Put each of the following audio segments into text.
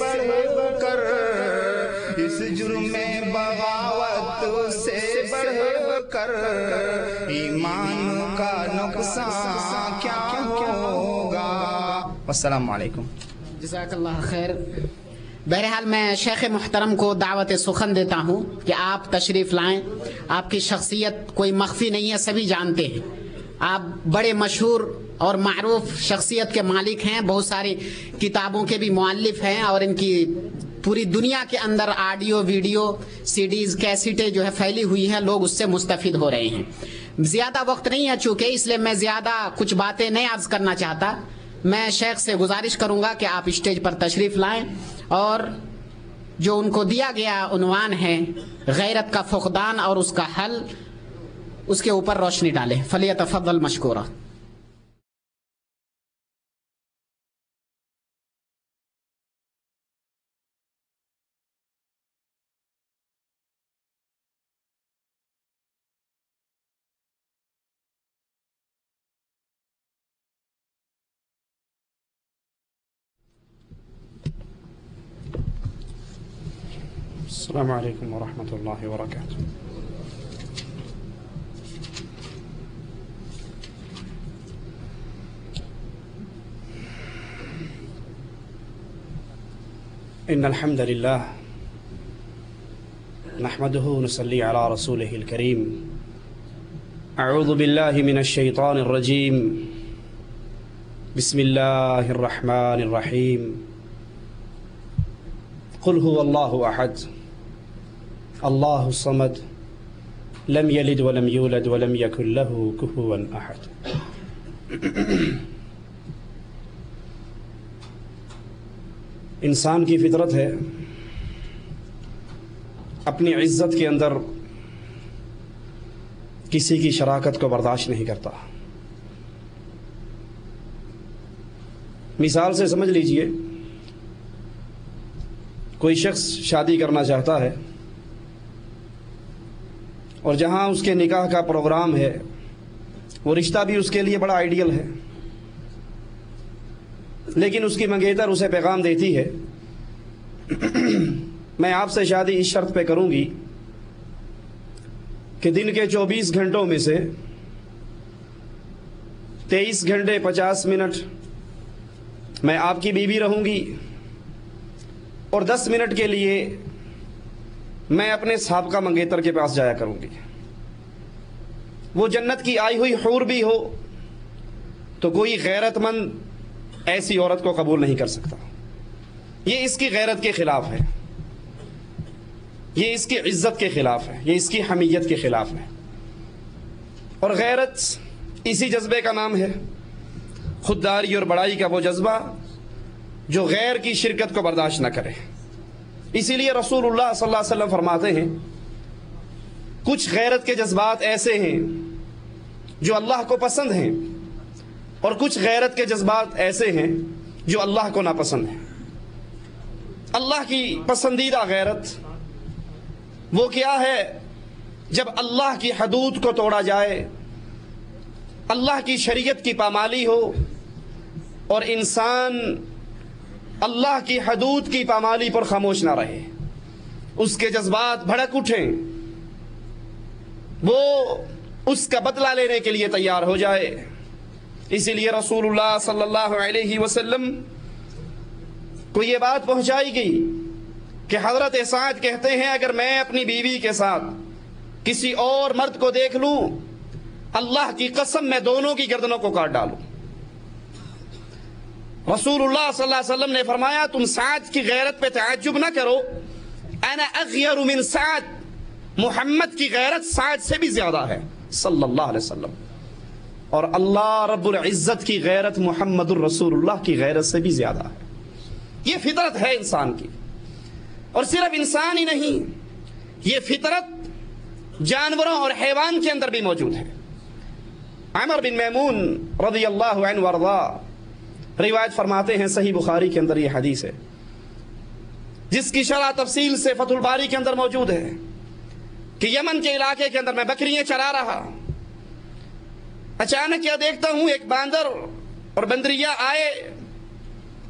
بڑھ کر، اس جرم بغاوت سے بڑھ کر ایمان کا نقصان کیا ہوگا؟ السلام علیکم۔ جزاک اللہ خیر۔ بہرحال میں شیخ محترم کو دعوت سخن دیتا ہوں کہ آپ تشریف لائیں۔ آپ کی شخصیت کوئی مخفی نہیں ہے، سبھی جانتے ہیں۔ آپ بڑے مشہور اور معروف شخصیت کے مالک ہیں، بہت ساری کتابوں کے بھی مؤلف ہیں، اور ان کی پوری دنیا کے اندر آڈیو ویڈیو سی ڈیز کیسٹیں جو ہے پھیلی ہوئی ہیں، لوگ اس سے مستفید ہو رہے ہیں۔ زیادہ وقت نہیں ہے چونکہ، اس لیے میں زیادہ کچھ باتیں نہیں عرض کرنا چاہتا۔ میں شیخ سے گزارش کروں گا کہ آپ اسٹیج پر تشریف لائیں اور جو ان کو دیا گیا عنوان ہے غیرت کا فقدان اور اس کا حل، اس کے اوپر روشنی ڈالیں۔ فلیتفضل مشکورا۔ السلام علیکم ورحمۃ اللہ وبرکاتہ۔ ان الحمد للہ نحمده ونصلي على رسوله الكريم۔ اعوذ باللہ من الشیطان الرجیم، بسم اللہ الرحمن الرحیم۔ قل هو اللہ احد اللہ الصمد لم یلد ولم یولد ولم یکن له کفوا احد۔ انسان کی فطرت ہے اپنی عزت کے اندر کسی کی شراکت کو برداشت نہیں کرتا۔ مثال سے سمجھ لیجئے، کوئی شخص شادی کرنا چاہتا ہے اور جہاں اس کے نکاح کا پروگرام ہے وہ رشتہ بھی اس کے لیے بڑا آئیڈیل ہے، لیکن اس کی منگیتر اسے پیغام دیتی ہے میں آپ سے شادی اس شرط پہ کروں گی کہ دن کے 24 گھنٹوں میں سے 23 گھنٹے 50 منٹ میں آپ کی بیوی رہوں گی اور 10 منٹ کے لیے میں اپنے سابقہ منگیتر کے پاس جایا کروں گی۔ وہ جنت کی آئی ہوئی حور بھی ہو تو کوئی غیرت مند ایسی عورت کو قبول نہیں کر سکتا۔ یہ اس کی غیرت کے خلاف ہے، یہ اس کی عزت کے خلاف ہے، یہ اس کی حمیت کے خلاف ہے۔ اور غیرت اسی جذبے کا نام ہے، خودداری اور بڑائی کا وہ جذبہ جو غیر کی شرکت کو برداشت نہ کرے۔ اسی لیے رسول اللہ صلی اللہ علیہ وسلم فرماتے ہیں کچھ غیرت کے جذبات ایسے ہیں جو اللہ کو پسند ہیں اور کچھ غیرت کے جذبات ایسے ہیں جو اللہ کو ناپسند ہیں۔ اللہ کی پسندیدہ غیرت وہ کیا ہے؟ جب اللہ کی حدود کو توڑا جائے، اللہ کی شریعت کی پامالی ہو اور انسان اللہ کی حدود کی پامالی پر خاموش نہ رہے، اس کے جذبات بھڑک اٹھیں، وہ اس کا بدلہ لینے کے لیے تیار ہو جائے۔ اسی لیے رسول اللہ صلی اللہ علیہ وسلم کو یہ بات پہنچائی گئی کہ حضرت سعد کہتے ہیں اگر میں اپنی بیوی کے ساتھ کسی اور مرد کو دیکھ لوں، اللہ کی قسم میں دونوں کی گردنوں کو کاٹ ڈالوں۔ رسول اللہ صلی اللہ علیہ وسلم نے فرمایا تم سعد کی غیرت پہ تعجب نہ کرو، انا اغیر من سعد، محمد کی غیرت سعد سے بھی زیادہ ہے صلی اللہ علیہ وسلم، اور اللہ رب العزت کی غیرت محمد الرسول اللہ کی غیرت سے بھی زیادہ ہے۔ یہ فطرت ہے انسان کی، اور صرف انسان ہی نہیں، یہ فطرت جانوروں اور حیوان کے اندر بھی موجود ہے۔ عمر بن میمون رضی اللہ عنہ وارضا روایت فرماتے ہیں، صحیح بخاری کے اندر یہ حدیث ہے جس کی شرح تفصیل سے فتح الباری کے اندر موجود ہے، کہ یمن کے علاقے کے اندر میں بکریاں چرا رہا، اچانک کیا دیکھتا ہوں ایک باندر اور بندریا آئے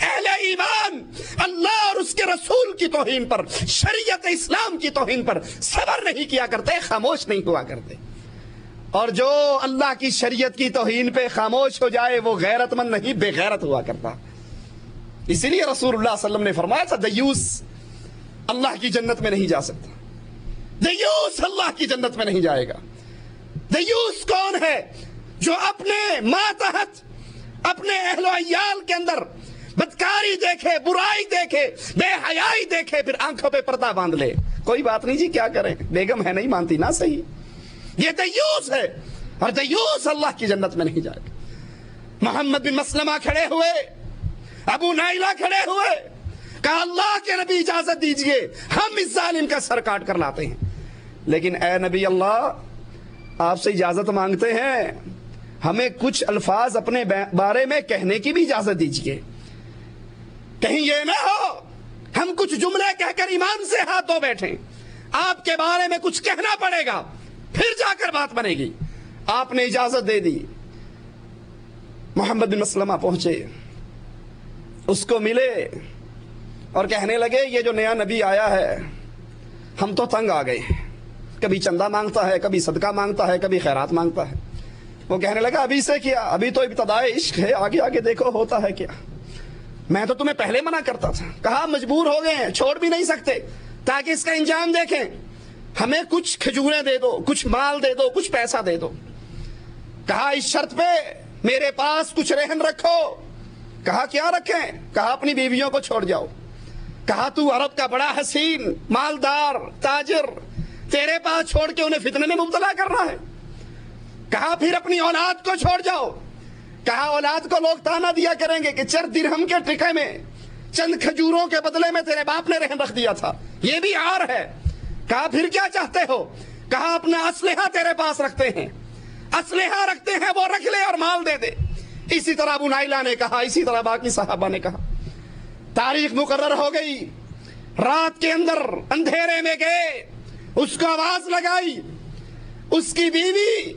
اہل ایمان اللہ اور اس کے رسول کی توہین پر، شریعت اسلام کی توہین پر صبر نہیں کیا کرتے، خاموش نہیں ہوا کرتے. اور جو اللہ کی شریعت کی توہین پہ خاموش ہو جائے وہ غیرت مند نہیں، بے غیرت ہوا کرتا. اسی لیے رسول اللہ صلی اللہ علیہ وسلم نے فرمایا تھا دیوس اللہ کی جنت میں نہیں جا سکتا. دیوس اللہ کی جنت میں نہیں جائے گا. دیوس کون ہے؟ جو اپنے ماتحت، اپنے اہل و عیال کے اندر بدکاری دیکھے، برائی دیکھے، بے حیائی دیکھے، پھر آنکھوں پہ پردہ باندھ لے. کوئی بات نہیں جی، کیا کریں، بیگم ہے نہیں مانتی نا، صحیح. یہ دیوس ہے، اور دیوس اللہ کی جنت میں نہیں جائے گا. محمد بن مسلمہ کھڑے ہوئے، ابو نائلہ کھڑے ہوئے، کہا اللہ کے نبی اجازت دیجئے، ہم اس ظالم کا سر کاٹ کر لاتے ہیں. لیکن اے نبی اللہ، آپ سے اجازت مانگتے ہیں، ہمیں کچھ الفاظ اپنے بارے میں کہنے کی بھی اجازت دیجئے. کہیں یہ نہ ہو ہم کچھ جملے کہہ کر ایمان سے ہاتھ دھو بیٹھیں، آپ کے بارے میں کچھ کہنا پڑے گا، پھر جا کر بات بنے گی. آپ نے اجازت دے دی. محمد بن مسلمہ پہنچے، اس کو ملے اور کہنے لگے یہ جو نیا نبی آیا ہے ہم تو تنگ آ گئے، کبھی چندہ مانگتا ہے، کبھی صدقہ مانگتا ہے، کبھی خیرات مانگتا ہے. وہ کہنے لگا ابھی سے کیا، ابھی تو ابتدائے عشق ہے، آگے آگے دیکھو ہوتا ہے کیا. میں تو تمہیں پہلے منع کرتا تھا. کہا مجبور ہو گئے ہیں، چھوڑ بھی نہیں سکتے تاکہ اس کا انجام دیکھیں. ہمیں کچھ کھجوریں دے دو، کچھ مال دے دو، کچھ پیسہ دے دو. کہا اس شرط پہ میرے پاس کچھ رہن رکھو. کہا کیا رکھیں؟ کہا اپنی بیویوں کو چھوڑ جاؤ. کہا تو عرب کا بڑا حسین، مالدار، تاجر، تیرے پاس چھوڑ کے انہیں فتنے میں مبتلا کرنا ہے. کہا پھر اپنی اولاد کو چھوڑ جاؤ. کہا اولاد کو لوگ تانا دیا کریں گے کہ 4 درہم کے ٹکے میں چند کھجوروں کے بدلے میں تیرے باپ نے رہن رکھ دیا تھا، یہ بھی عار ہے. کہا پھر کیا چاہتے ہو؟ کہا اپنا اسلحہ تیرے پاس رکھتے ہیں، اسلحہ رکھتے ہیں، وہ رکھ لے اور مال دے دے. اسی طرح ابو نائلہ نے کہا، اسی طرح باقی صحابہ نے کہا. تاریخ مقرر ہو گئی، رات کے اندر اندھیرے میں گئے، اس کو آواز لگائی. اس کی بیوی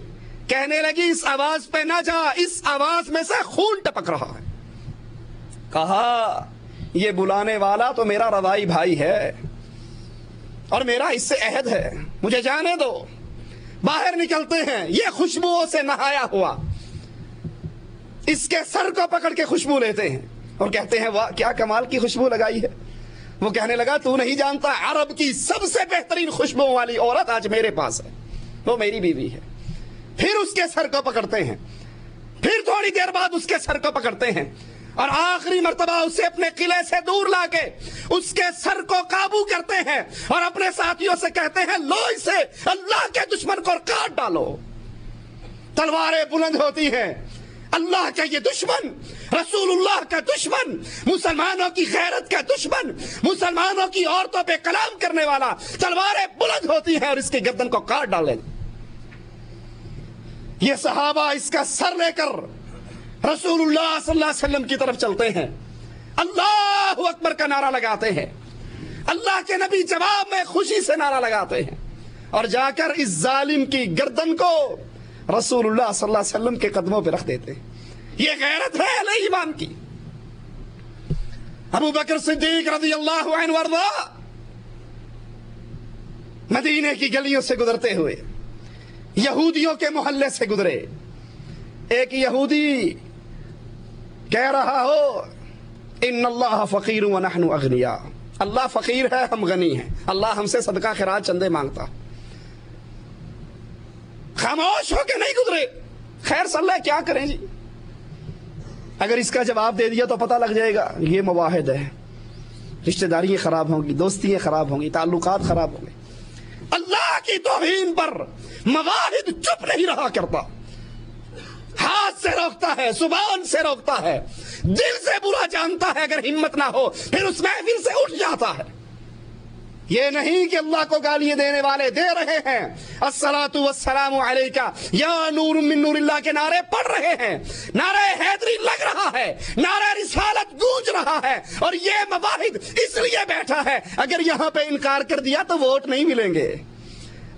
کہنے لگی اس آواز پہ نہ جا، اس آواز میں سے خون ٹپک رہا ہے. کہا یہ بلانے والا تو میرا روائی بھائی ہے اور میرا اس سے عہد ہے، مجھے جانے دو. باہر نکلتے ہیں، یہ خوشبوؤں سے نہایا ہوا، اس کے سر کو پکڑ کے خوشبو لیتے ہیں اور کہتے ہیں واہ کیا کمال کی خوشبو لگائی ہے. وہ کہنے لگا تو نہیں جانتا، عرب کی سب سے بہترین خوشبو والی عورت آج میرے پاس ہے، وہ میری بیوی ہے. پھر اس کے سر کو پکڑتے ہیں، پھر تھوڑی دیر بعد اس کے سر کو پکڑتے ہیں اور آخری مرتبہ اسے اپنے قلعے سے دور لا کے اس کے سر کو قابو کرتے ہیں اور اپنے ساتھیوں سے کہتے ہیں لو اسے اللہ کے دشمن کو کاٹ ڈالو. تلواریں بلند ہوتی ہیں. اللہ کا یہ دشمن، رسول اللہ کا دشمن، مسلمانوں کی غیرت کا دشمن، مسلمانوں کی عورتوں پہ کلام کرنے والا، تلواریں بلند ہوتی ہیں اور اس کی گردن کو کاٹ ڈالے. یہ صحابہ اس کا سر لے کر رسول اللہ صلی اللہ علیہ وسلم کی طرف چلتے ہیں، اللہ اکبر کا نعرہ لگاتے ہیں. اللہ کے نبی جواب میں خوشی سے نعرہ لگاتے ہیں اور جا کر اس ظالم کی گردن کو رسول اللہ صلی اللہ علیہ وسلم کے قدموں پہ رکھ دیتے ہیں. یہ غیرت ہے اہل ایمان کی. ابو بکر صدیق رضی اللہ عنہ وارضا مدینے کی گلیوں سے گزرتے ہوئے یہودیوں کے محلے سے گزرے. ایک یہودی کہہ رہا ہو ان اللہ فقیر ونحن اغنیاء، اللہ فقیر ہے ہم غنی ہیں، اللہ ہم سے صدقہ خیرات چندے مانگتا. خاموش ہو کے نہیں گزرے. خیر صلی اللہ کیا کریں جی، اگر اس کا جواب دے دیا تو پتہ لگ جائے گا یہ مواحد ہے، رشتہ داریاں خراب ہوں گی، دوستیاں خراب ہوں گی، تعلقات خراب ہوں گے. اللہ کی توہین پر مواحد چپ نہیں رہا کرتا، ہاتھ سے روکتا ہے، زبان سے روکتا ہے، دل سے برا جانتا ہے. اگر ہمت نہ ہو پھر اس محفل سے اٹھ جاتا ہے. یہ نہیں کہ اللہ کو گالیاں دینے والے دے رہے ہیں، الصلاۃ والسلام علیکہ یا نور من نور اللہ کے نعرے پڑھ رہے ہیں، نعرہ حیدری لگ رہا ہے، نعرہ رسالت گونج رہا ہے، اور یہ مواحد اس لیے بیٹھا ہے اگر یہاں پہ انکار کر دیا تو ووٹ نہیں ملیں گے،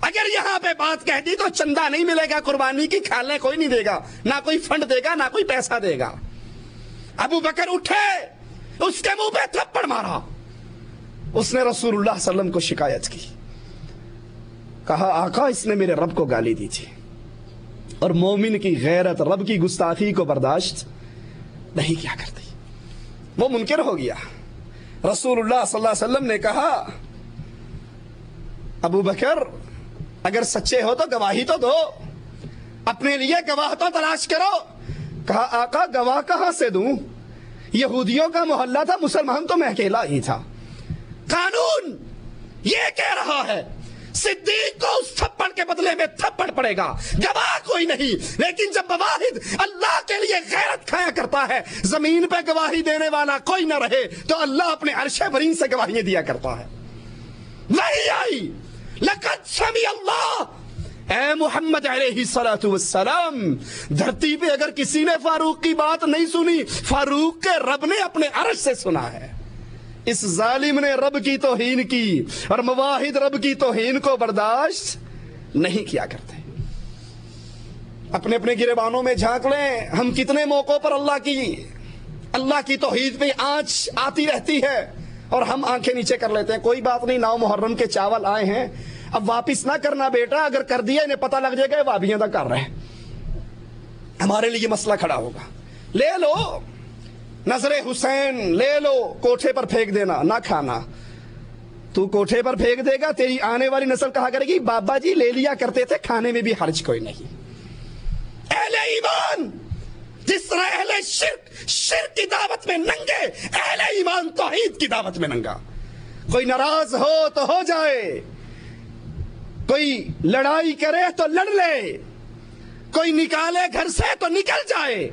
اگر یہاں پہ بات کہہ دی تو چندہ نہیں ملے گا، قربانی کی کھالنے کوئی نہیں دے گا، نہ کوئی فنڈ دے گا، نہ کوئی پیسہ دے گا. ابو بکر اٹھے اس کے منہ پہ تھپڑ مارا. اس نے رسول اللہ صلی اللہ علیہ وسلم کو شکایت کی, کہا آقا اس نے میرے رب کو گالی دی تھی. اور مومن کی غیرت رب کی گستاخی کو برداشت نہیں کیا کرتی, وہ منکر ہو گیا. رسول اللہ صلی اللہ علیہ وسلم نے کہا ابو بکر اگر سچے ہو تو گواہی تو دو, اپنے لیے گواہ تو تلاش کرو. کہا آقا گواہ کہاں سے دوں, یہودیوں کا محلہ تھا, مسلمان تو میں اکیلا ہی تھا. قانون یہ کہہ رہا ہے صدیق کو اس تھپڑ کے بدلے میں تھپڑ پڑے گا, گواہ کوئی نہیں. لیکن جب واحد اللہ کے لیے غیرت کھایا کرتا ہے, زمین پہ گواہی دینے والا کوئی نہ رہے تو اللہ اپنے عرش برین سے گواہیاں دیا کرتا ہے. وہی آئی لقد سمع اللہ, اے محمد علیہ الصلوۃ والسلام, دھرتی پہ اگر کسی نے فاروق کی بات نہیں سنی, فاروق کے رب نے اپنے عرش سے سنا ہے. اس ظالم نے رب کی توہین کی اور مواحد رب کی توہین کو برداشت نہیں کیا کرتے. اپنے اپنے گریبانوں میں جھانک لیں, ہم کتنے موقعوں پر اللہ کی توحید پہ آنچ آتی رہتی ہے اور ہم آنکھیں نیچے کر لیتے ہیں. کوئی بات نہیں, 9 محرم کے چاول آئے ہیں, اب واپس نہ کرنا بیٹا, اگر کر دیا انہیں پتہ لگ جائے گا وابیاں تو کر رہے ہیں, ہمارے لیے مسئلہ کھڑا ہوگا. لے لو نظر حسین, لے لو, کوٹھے پر پھینک دینا, نہ کھانا. تو کوٹھے پر پھینک دے گا, تیری آنے والی نسل کہا کرے گی بابا جی لے لیا کرتے تھے, کھانے میں بھی حرج کوئی نہیں. اہل ایمان جس طرح اہل شرک کی دعوت میں ننگے, اہل ایمان توحید کی دعوت میں ننگا. کوئی ناراض ہو تو ہو جائے, کوئی لڑائی کرے تو لڑ لے, کوئی نکالے گھر سے تو نکل جائے.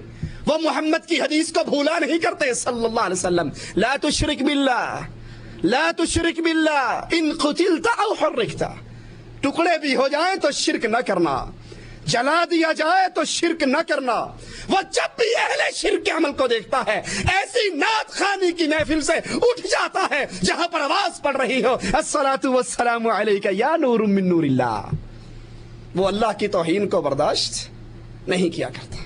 وہ محمد کی حدیث کو بھولا نہیں کرتے صلی اللہ علیہ وسلم, لا تشرک باللہ, لا تشرک باللہ ان قتلت او حرکت. ٹکڑے بھی ہو جائیں تو شرک نہ کرنا, جلا دیا جائے تو شرک نہ کرنا. وہ جب بھی اہل شرک کے عمل کو دیکھتا ہے, ایسی نعت خوانی کی محفل سے اٹھ جاتا ہے جہاں پر آواز پڑ رہی ہو الصلاۃ والسلام علیک یا نور من نور اللہ. وہ اللہ کی توہین کو برداشت نہیں کیا کرتا.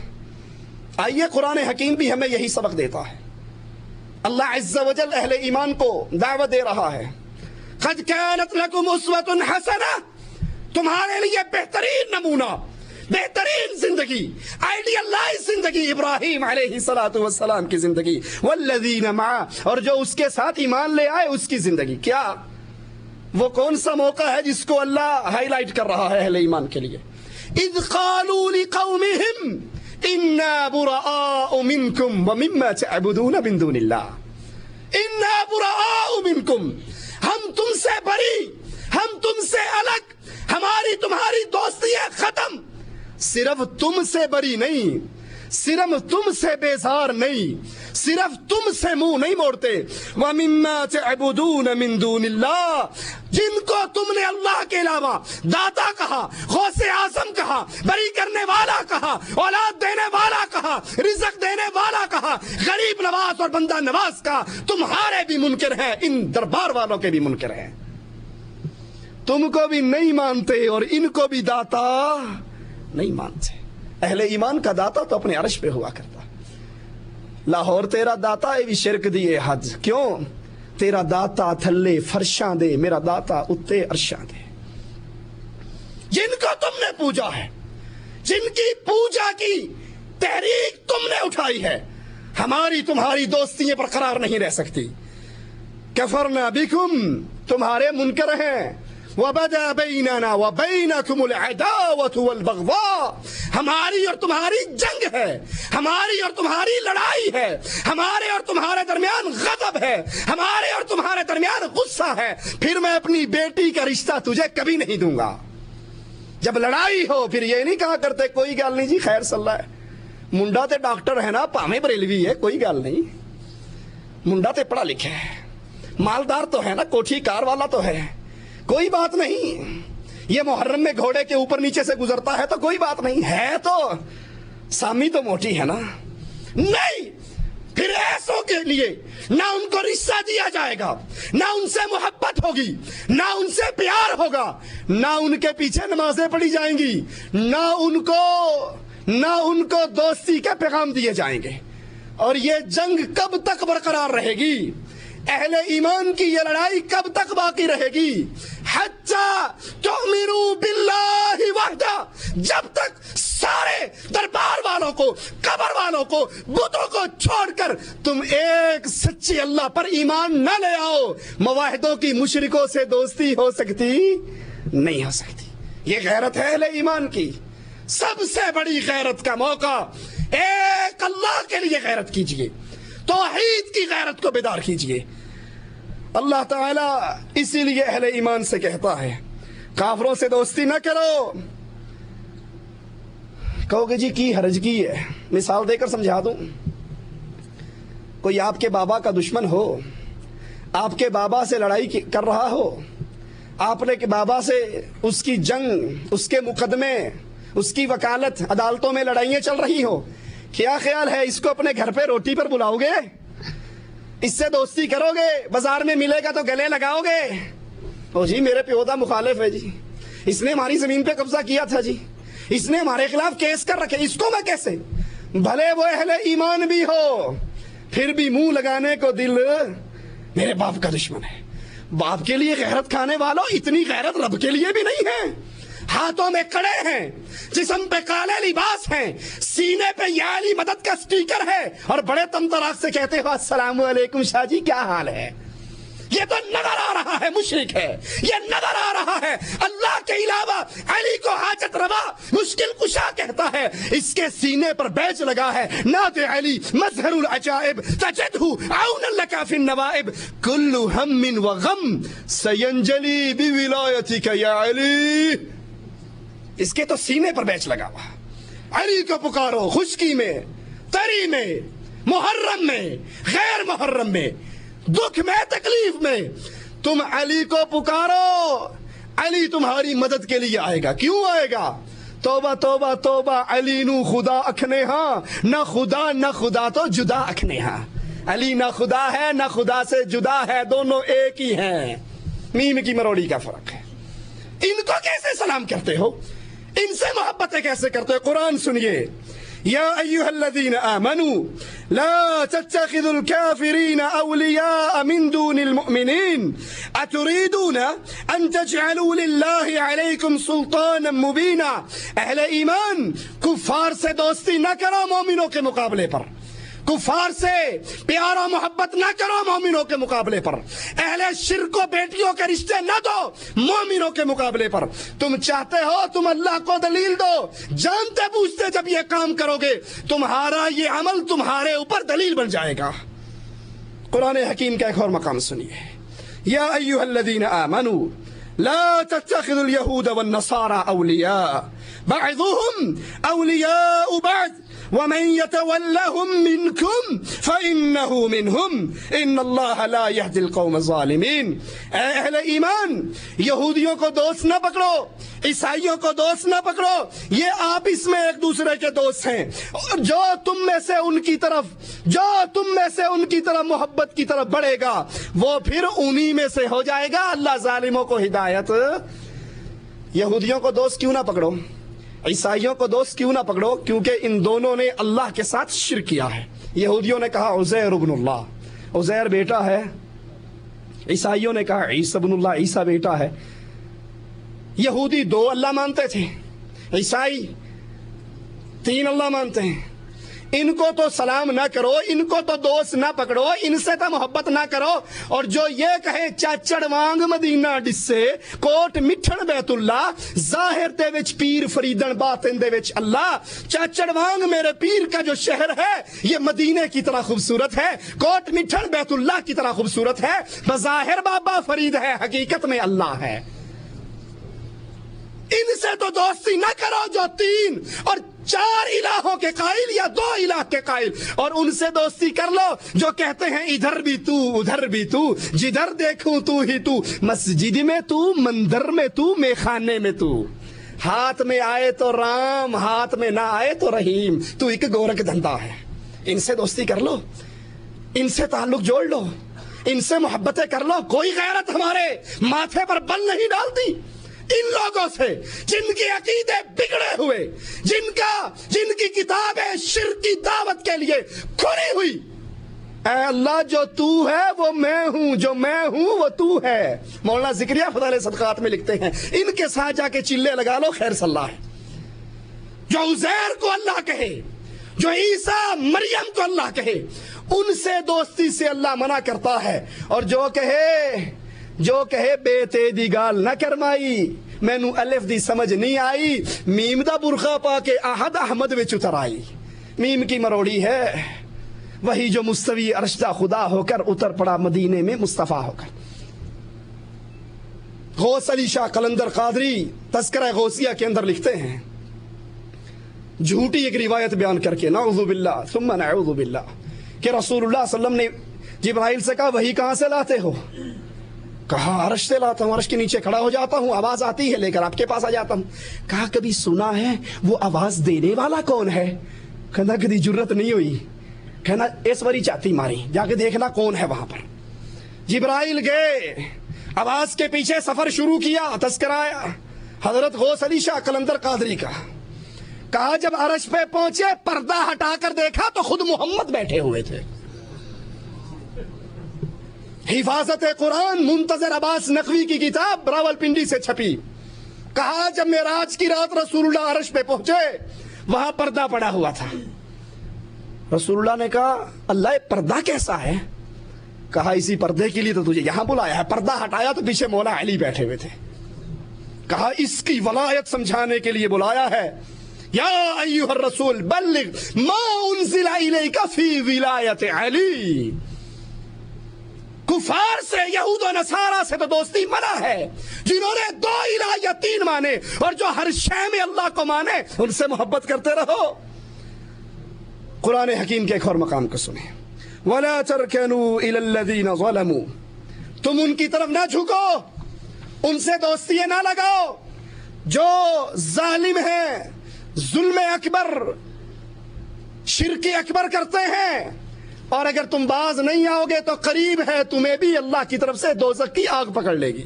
آئیے قرآن حکیم بھی ہمیں یہی سبق دیتا ہے. اللہ عز و جل اہل ایمان کو دعوت دے رہا ہے, قد کانت لکم اسوۃ حسنہ, تمہارے لیے بہترین نمونہ, بہترین زندگی, آئیڈیلائز زندگی ابراہیم علیہ الصلوۃ والسلام کی زندگی, والذین معہ, اور جو اس کے ساتھ ایمان لے آئے اس کی زندگی. کیا وہ کون سا موقع ہے جس کو اللہ ہائی لائٹ کر رہا ہے اہل ایمان کے لیے؟ اذ قالوا لقومہم انا براء منکم ومما تعبدون من دون اللہ. انا براء منکم, ہم تم سے بری, ہم تم سے الگ, ہماری تمہاری دوستی ہے ختم. صرف تم سے بری نہیں, صرف تم سے بیزار نہیں, صرف تم سے منہ نہیں موڑتے. وَمِمَّا تَعْبُدُونَ مِن دُونِ اللَّهِ, جن کو تم نے اللہ کے علاوہ داتا کہا, غوث اعظم کہا, بری کرنے والا کہا, اولاد دینے والا کہا, رزق دینے والا کہا, غریب نواز اور بندہ نواز کہا, تمہارے بھی منکر ہیں, ان دربار والوں کے بھی منکر ہیں. تم کو بھی نہیں مانتے اور ان کو بھی داتا نہیں مانتے. اہل ایمان کا داتا تو اپنے عرش پہ ہوا کرتا. لاہور تیرا داتا ہے بھی شرک دیے حد, کیوں؟ تیرا داتا تھلے فرشاں دے, میرا داتا اتے عرشاں دے. جن کو تم نے پوجا ہے, جن کی پوجا کی تحریک تم نے اٹھائی ہے, ہماری تمہاری دوستیاں برقرار نہیں رہ سکتی. کفرنا بکم, تمہارے منکر ہیں. وَبَدَا بَيْنَنَا وَبَيْنَكُمُ الْعَدَاوَةُ وَالْبَغْضَاءُ, ہماری اور تمہاری جنگ ہے, ہماری اور تمہاری لڑائی ہے, ہمارے اور تمہارے درمیان غضب ہے, ہمارے اور تمہارے درمیان غصہ ہے. پھر میں اپنی بیٹی کا رشتہ تجھے کبھی نہیں دوں گا. جب لڑائی ہو پھر یہ نہیں کہا کرتے کوئی گل نہیں جی خیر صلی اللہ ہے, منڈا تے ڈاکٹر ہے نا, پاویں بریلوی ہے, کوئی گل نہیں, منڈا تے پڑھا لکھا ہے, مالدار تو ہے نا, کوٹھی کار والا تو ہے, کوئی بات نہیں. یہ محرم میں گھوڑے کے اوپر نیچے سے گزرتا ہے تو کوئی بات نہیں ہے, تو سامی تو موٹی ہے نا. نہیں, پھر ایسوں کے لیے نہ ان کو رشتہ دیا جائے گا, نہ ان سے محبت ہوگی, نہ ان سے پیار ہوگا, نہ ان کے پیچھے نمازیں پڑھی جائیں گی, نہ ان کو دوستی کے پیغام دیے جائیں گے. اور یہ جنگ کب تک برقرار رہے گی؟ اہل ایمان کی یہ لڑائی کب تک باقی رہے گی؟ حتی تؤمنوا باللہ وحدہ، جب تک سارے دربار والوں کو، قبر والوں کو، بتوں کو چھوڑ کر تم ایک سچے اللہ پر ایمان نہ لے آؤ، مواحدوں کی مشرکوں سے دوستی ہو سکتی نہیں ہو سکتی۔ یہ غیرت ہے اہل ایمان کی۔ سب سے بڑی غیرت کا موقع، ایک اللہ کے لیے غیرت کیجئے، توحید کی غیرت کو بیدار کیجئے۔ اللہ تعالیٰ اسی لیے اہل ایمان سے کہتا ہے کافروں سے دوستی نہ کرو۔ کہو گے جی کی حرج کی ہے؟ مثال دے کر سمجھا دوں۔ کوئی آپ کے بابا کا دشمن ہو، آپ کے بابا سے لڑائی کر رہا ہو، آپ نے کہ بابا سے اس کی جنگ، اس کے مقدمے، اس کی وکالت، عدالتوں میں لڑائیاں چل رہی ہو، کیا خیال ہے اس کو اپنے گھر پہ روٹی پر بلاؤ گے؟ اس سے دوستی کرو گے؟ بازار میں ملے گا تو گلے لگاؤ گے؟ او جی میرے پیودا مخالف ہے جی، اس نے ہماری زمین پہ قبضہ کیا تھا جی، اس نے ہمارے خلاف کیس کر رکھے، اس کو میں کیسے؟ بھلے وہ اہل ایمان بھی ہو، پھر بھی منہ لگانے کو دل میرے باپ کا دشمن ہے۔ باپ کے لیے غیرت کھانے والوں، اتنی غیرت رب کے لیے بھی نہیں ہے۔ ہاتھوں میں کڑے ہیں، جسم پہ کالے لباس ہیں، سینے پہ یا علی مدد کا سٹیکر ہے، اور بڑے تمطراق سے کہتے ہو السلام علیکم شاہ جی کیا حال ہے؟ یہ تو نظر آ رہا ہے مشرک ہے، یہ نظر آ رہا ہے اللہ کے علاوہ علی کو حاجت روا، مشکل کشا کہتا ہے، اس کے سینے پر بیج لگا ہے نعت علی مظہر العجائب تجدہ عونا لک فی النوائب کل ہم و غم سینجلی بولایتک یا علی۔ اس کے تو سینے پر بیج لگا ہوا۔ علی کو پکارو، خشکی میں، تری میں، محرم میں، غیر محرم میں، دکھ میں، تکلیف میں، تم علی کو پکارو، علی تمہاری مدد کے لیے آئے گا۔ کیوں آئے گا؟ توبہ توبہ توبہ، علی نو خدا اکھنے ہاں، نہ خدا نہ خدا تو جدا اکھنے ہاں۔ علی نہ خدا ہے نہ خدا سے جدا ہے، دونوں ایک ہی ہیں، میم کی مروڑی کا فرق ہے۔ ان کو کیسے سلام کرتے ہو؟ ان سے محبتیں کیسے کرتے ہو؟ قرآن سنیے، یا ایہا الذین آمنوا لا تتخذوا الكافرین اولیاء من دون المؤمنین اتریدون ان تجعلوا للہ علیکم سلطانا مبینا۔ اہل ایمان، کفار سے دوستی نہ کرو مومنوں کے مقابلے پر، کفار سے پیار و محبت نہ کرو مومنوں کے مقابلے پر، اہل شرک و بیٹیوں کے رشتے نہ دو مومنوں کے مقابلے پر۔ تم چاہتے ہو تم اللہ کو دلیل دو، جانتے بوجھتے جب یہ کام کرو گے تمہارا یہ عمل تمہارے اوپر دلیل بن جائے گا۔ قرآن حکیم کا ایک اور مقام سنیے، یا ایھا الذین آمنوا لا تتخذوا اليہود والنصارى اولیاء بعضهم اولیاء بعض ومن يتولهم منكم فإنه منهم ان اللہ لا يهدي القوم الظالمین۔ اے اہل ایمان، یہودیوں کو دوست نہ پکڑو، عیسائیوں کو دوست نہ پکڑو، یہ آپس میں ایک دوسرے کے دوست ہیں، اور جو تم میں سے ان کی طرف محبت کی طرف بڑھے گا وہ پھر انہی میں سے ہو جائے گا۔ اللہ ظالموں کو ہدایت۔ یہودیوں کو دوست کیوں نہ پکڑو، عیسائیوں کو دوست کیوں نہ پکڑو؟ کیونکہ ان دونوں نے اللہ کے ساتھ شرک کیا ہے۔ یہودیوں نے کہا عزیر ابن اللہ، عزیر بیٹا ہے، عیسائیوں نے کہا عیسی ابن اللہ، عیسی بیٹا ہے۔ یہودی 2 اللہ مانتے تھے، عیسائی 3 اللہ مانتے ہیں۔ ان کو تو سلام نہ کرو، ان کو تو دوست نہ پکڑو، ان سے تو محبت نہ کرو، اور جو یہ کہے چاچڑ وانگ مدینہ ڈسے کوٹ مٹھن بیت اللہ، ظاہر دے وچ پیر فریدن باطن دے وچ اللہ، چاچڑ وانگ میرے پیر کا جو شہر ہے یہ مدینے کی طرح خوبصورت ہے، کوٹ مٹھن بیت اللہ کی طرح خوبصورت ہے، بظاہر بابا فرید ہے، حقیقت میں اللہ ہے۔ ان سے تو دوستی نہ کرو جو 3 اور 4 الہوں کے قائل یا 2 الہ کے قائل، اور ان سے دوستی کر لو جو کہتے ہیں ادھر بھی تو ادھر بھی تو، جدھر دیکھوں تو ہی تو، مسجد میں تو، مندر میں تو، میخانے میں تو، ہاتھ میں آئے تو رام، ہاتھ میں نہ آئے تو رحیم، تو ایک گورکھ دھندا ہے۔ ان سے دوستی کر لو، ان سے تعلق جوڑ لو، ان سے محبتیں کر لو، کوئی غیرت ہمارے ماتھے پر بل نہیں ڈالتی۔ ان لوگوں سے جن کے عقیدے بگڑے ہوئے، جن کی کتابیں شرک کی دعوت کے لیے کھلی ہوئی. اے اللہ جو تو ہے وہ میں ہوں، جو میں ہوں وہ تو ہے. مولانا ذکریہ فضائل صدقات میں لکھتے ہیں ان کے ساتھ جا کے چلے لگا لو خیر صلی اللہ ہے. جو عزیر کو اللہ کہے، جو عیسیٰ مریم کو اللہ کہے، ان سے دوستی سے اللہ منع کرتا ہے. اور جو کہے بے تیدی گال نہ کرمائی، میں نو الف دی سمجھ نہیں آئی، میم دا برخا پا کے احد احمد وچ اتر آئی. میم کی مروڑی ہے وہی جو مستوی عرش دا خدا ہو کر اتر پڑا مدینے میں مصطفیٰ ہو کر. غوث علی شاہ قلندر قادری تذکرہ غوثیہ کے اندر لکھتے ہیں، جھوٹی ایک روایت بیان کر کے، نعوذ باللہ ثم نعوذ باللہ، کہ رسول اللہ صلی اللہ علیہ وسلم نے جبرائیل سے کہا وہی کہاں سے لاتے ہو؟ کہا عرش سے لاتا ہوں، عرش کے نیچے کھڑا ہو جاتا ہوں، آواز آتی ہے لے کر آپ کے پاس آ جاتا ہوں. کہا کبھی سنا ہے وہ آواز دینے والا کون ہے؟ کہنا کبھی جرت نہیں ہوئی. کہنا اس واری چاتی ماری، جا کے دیکھنا کون ہے وہاں پر. جبرائیل گئے، آواز کے پیچھے سفر شروع کیا. تذکرہ حضرت غوث علی شاہ قلندر قادری کا. کہا جب عرش پہ پہنچے پردہ ہٹا کر دیکھا تو خود محمد بیٹھے ہوئے تھے. حفاظت قرآن منتظر عباس نقوی کی کتاب راولپنڈی سے چھپی. کہا جب معراج کی رات رسول اللہ عرش پہ پہنچے وہاں پردہ پڑا ہوا تھا. رسول اللہ نے کہا اللہ پردہ کیسا ہے؟ کہا اسی پردے کے لیے تو تجھے یہاں بلایا ہے. پردہ ہٹایا تو پیچھے مولا علی بیٹھے ہوئے تھے. کہا اس کی ولایت سمجھانے کے لیے بلایا ہے. یا ایھا الرسول بلغ ما انزل الیک فی ولایت علی. کفار سے، یہود و نصارہ سے تو دوستی منع ہے. جنہوں نے 2 الہ یا 3 مانے اور جو ہر شے میں اللہ کو مانے ان سے محبت کرتے رہو. قرآن حکیم کے ایک اور مقام کو سنیں، وَلَا تَرْكَنُوا إِلَى الَّذِينَ ظَلَمُوا. تم ان کی طرف نہ جھکو، ان سے دوستی نہ لگاؤ جو ظالم ہیں، ظلم اکبر، شرک اکبر کرتے ہیں. اور اگر تم باز نہیں آؤ گے تو قریب ہے تمہیں بھی اللہ کی طرف سے دوزخ کی آگ پکڑ لے گی.